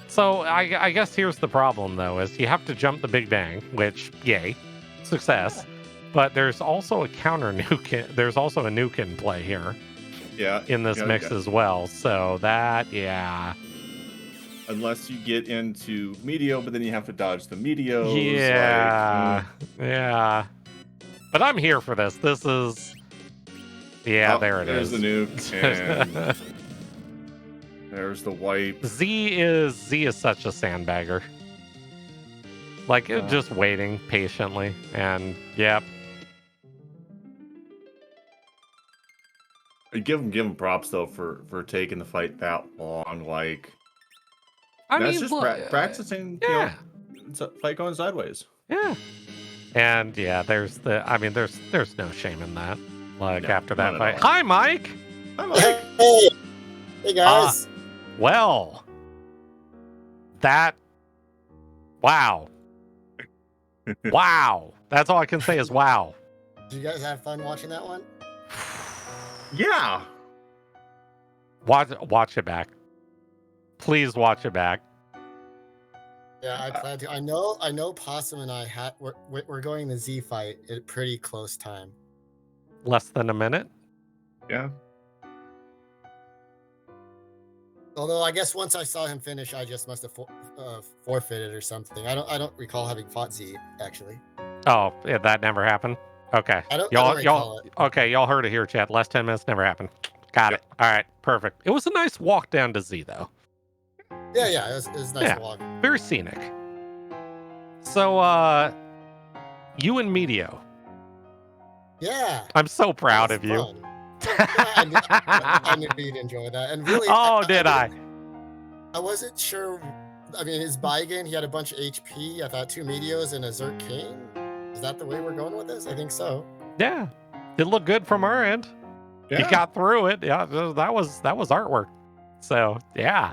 So I guess here's the problem, though, is you have to jump the Big Bang, which, yay, success. But there's also a counter nuke. There's also a nuke in play here. Yeah. In this mix as well. So that, Unless you get into Meteo, but then you have to dodge the Meteos. Yeah. But I'm here for this. This is... Yeah, there it is. There's the nuke. And there's the wipe. Z is such a sandbagger. Like, just waiting patiently. And, yep. Give him props, though, for taking the fight that long. Like... That's just practicing, fight going sideways. Yeah. And there's no shame in that. Like, after that fight. Hi, Mike! Hi, Mike! Hey guys! Well, wow. Wow. That's all I can say is wow. Did you guys have fun watching that one? Yeah. Watch it back. Please watch it back. Yeah, I plan to. I know Possum and I we're going the Z fight at a pretty close time. Less than a minute? Yeah. Although I guess once I saw him finish, I just must have forfeited or something. I don't recall having fought Z actually. Oh, yeah, that never happened. Okay. I don't recall it. Okay, y'all heard it here, chat. Last 10 minutes never happened. Got it. All right, perfect. It was a nice walk down to Z though. Yeah, it was nice to walk. Very scenic. So, you and Meteo. Yeah. I'm so proud of you. I knew you'd enjoy that. And really, I wasn't sure. I mean, his Baigen, he had a bunch of HP. I thought 2 Meteos and a Zerk King. Is that the way we're going with this? I think so. Yeah. It looked good from our end. Yeah. He got through it. Yeah, that was artwork. So, yeah.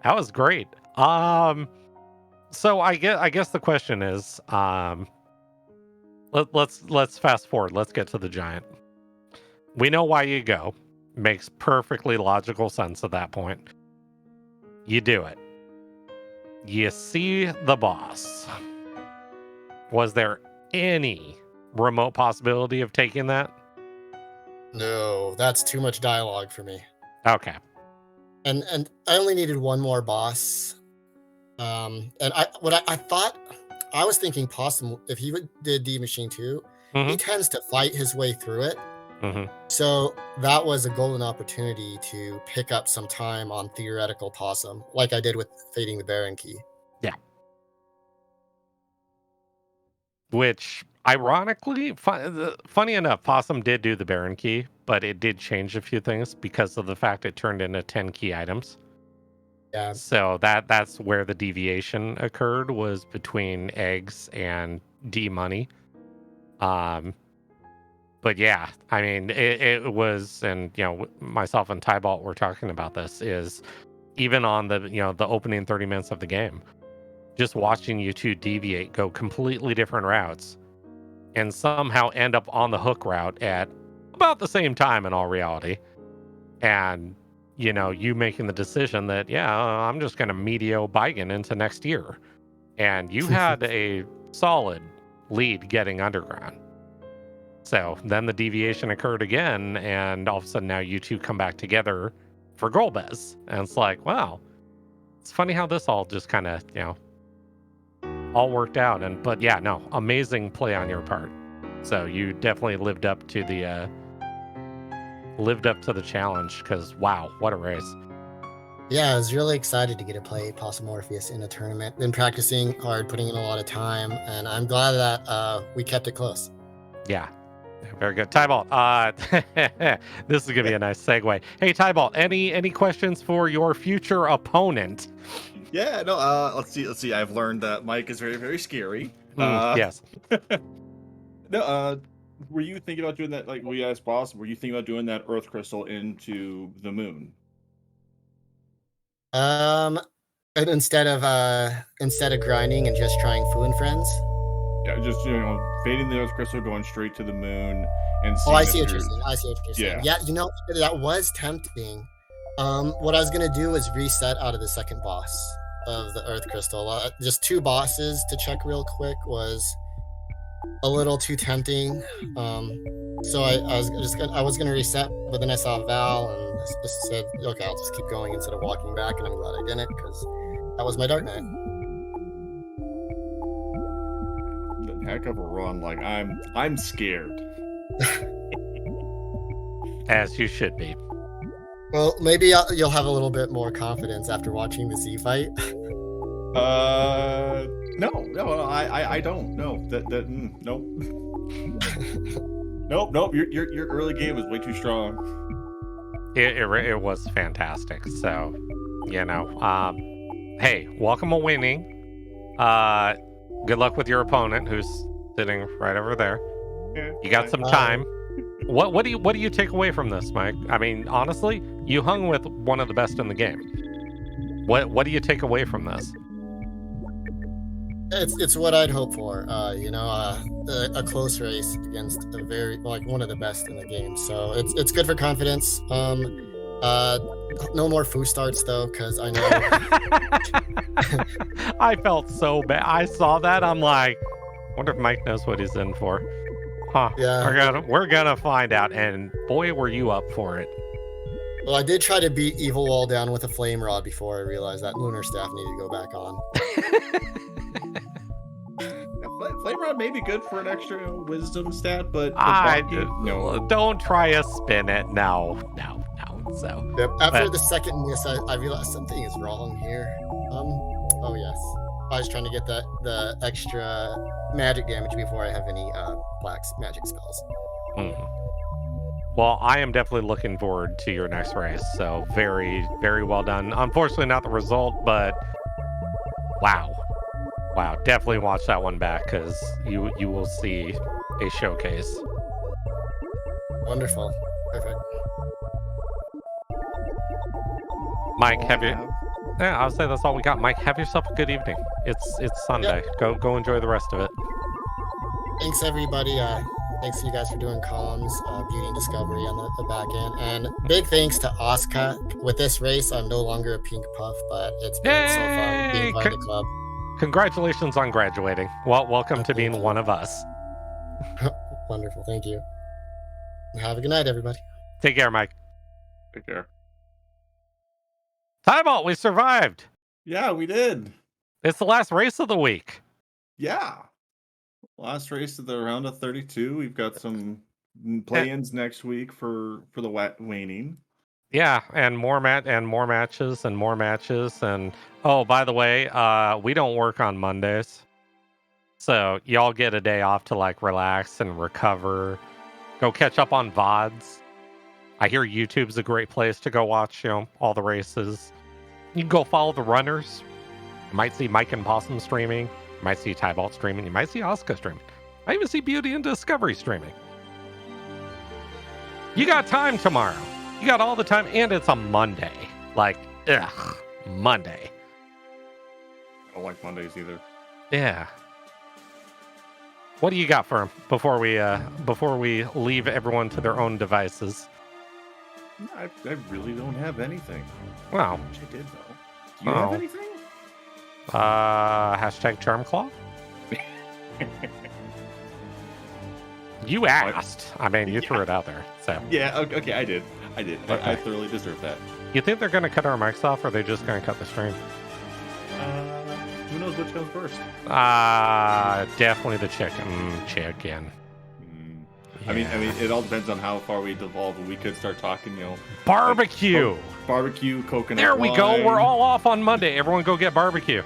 That was great. So I guess the question is, let's fast forward. Let's get to the giant. We know why you go. Makes perfectly logical sense at that point. You do it. You see the boss. Was there any remote possibility of taking that? No, that's too much dialogue for me. Okay. And I only needed one more boss. And I thought, I was thinking Possum, if he did D Machine 2, he tends to fight his way through it. So that was a golden opportunity to pick up some time on theoretical Possum, like I did with Fading the Baron Key. Yeah. Which, ironically, funny enough, Possum did do the Baron Key, but it did change a few things because of the fact it turned into 10 key items. Yeah. So that's where the deviation occurred, was between eggs and D money. But yeah, I mean, it was, and myself and Tybalt were talking about this, is even on the the opening 30 minutes of the game, just watching you two deviate, go completely different routes, and somehow end up on the hook route at about the same time in all reality. And you making the decision that, I'm just going to medio Bigen into next year. And you had a solid lead getting underground. So then the deviation occurred again, and all of a sudden now you two come back together for Golbez. And it's like, wow, it's funny how this all just kind of, all worked out. But yeah, no, amazing play on your part. So you definitely lived up to the challenge, because wow, what a race. Yeah, I was really excited to get to play Possumorpheus in a tournament. Been practicing hard, putting in a lot of time, and I'm glad that we kept it close. Yeah, very good. Tybalt, this is going to be a nice segue. Hey, Tybalt, any questions for your future opponent? Yeah, no, let's see. I've learned that Mike is very, very scary. Yes. No, were you thinking about doing that, like we asked boss, were you thinking about doing that Earth Crystal into the moon? And instead of grinding and just trying Fu and Friends. Yeah, just fading the Earth Crystal, going straight to the moon, and I see what you're saying. Yeah, that was tempting. What I was gonna do was reset out of the second boss of the Earth Crystal. Just 2 bosses to check real quick was a little too tempting. So I was gonna reset, but then I saw Val and I just said, okay, I'll just keep going instead of walking back, and I'm glad I didn't, because that was my Dark Knight. Heck of a run. Like I'm scared. As you should be. Well, maybe you'll have a little bit more confidence after watching the Z fight. No, I don't. No, nope. Nope. Your early game was way too strong. It was fantastic. So, hey, welcome a winning. Good luck with your opponent, who's sitting right over there. Yeah, you got some time. What do you take away from this, Mike? I mean, honestly, you hung with one of the best in the game. What do you take away from this? It's what I'd hope for. A close race against a very one of the best in the game. So it's good for confidence. No more Fu starts though, because I know. I felt so bad. I saw that. I'm like, wonder if Mike knows what he's in for. Huh? Yeah. We're gonna find out. And boy, were you up for it. Well, I did try to beat Evil Wall down with a flame rod before I realized that Lunar Staff needed to go back on. Flame rod may be good for an extra wisdom stat, but no. Don't try to spin it. No. So yep. After the second miss, I realized something is wrong here. Oh yes, I was trying to get the extra magic damage before I have any black magic spells. Well, I am definitely looking forward to your next race. So very, very well done. Unfortunately, not the result, but wow, definitely watch that one back, because you will see a showcase. Wonderful, perfect. Mike, yeah, I'll say that's all we got. Mike, have yourself a good evening. It's Sunday. Yep. Go enjoy the rest of it. Thanks everybody. Thanks to you guys for doing comms, beauty and discovery on the back end, and big thanks to Oscar. With this race, I'm no longer a pink puff, but it's been so fun being part of the club. Congratulations on graduating. Well, welcome to being one of us. Wonderful, thank you. Have a good night, everybody. Take care, Mike. Take care. Tybalt, we survived. Yeah, we did. It's the last race of the week. Yeah. Last race of the round of 32. We've got some play-ins next week for the waning. Yeah, and more matches. And oh, by the way, we don't work on Mondays. So y'all get a day off to relax and recover. Go catch up on VODs. I hear YouTube's a great place to go watch, all the races. You can go follow the runners. You might see Mike and Possum streaming. You might see Tybalt streaming. You might see Asuka streaming. I even see Beauty and Discovery streaming. You got time tomorrow. You got all the time, and it's a Monday. Ugh. Monday. I don't like Mondays either. Yeah. What do you got for him before we leave everyone to their own devices? I really don't have anything. Wow. Which I did though. Do you have anything? Hashtag Charmclaw? You asked. I mean, you threw it out there. So Yeah, okay, I did. Okay. I thoroughly deserve that. You think they're going to cut our mics off, or are they just going to cut the stream? Who knows which comes first? Definitely the chicken. I mean, it all depends on how far we devolve. We could start talking, Barbecue. Like, barbecue, coconut. There we go. wine. We're all off on Monday. Everyone go get barbecue.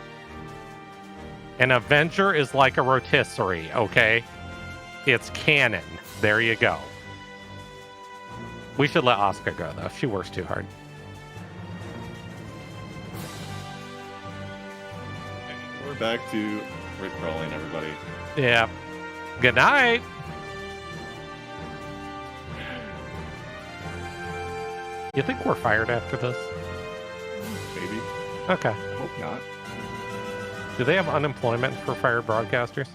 An Avenger is like a rotisserie, okay? It's canon. There you go. We should let Asuka go, though. She works too hard. We're back to Rick rolling, everybody. Yeah. Good night. You think we're fired after this? Maybe. Okay. I hope not. Do they have unemployment for fired broadcasters?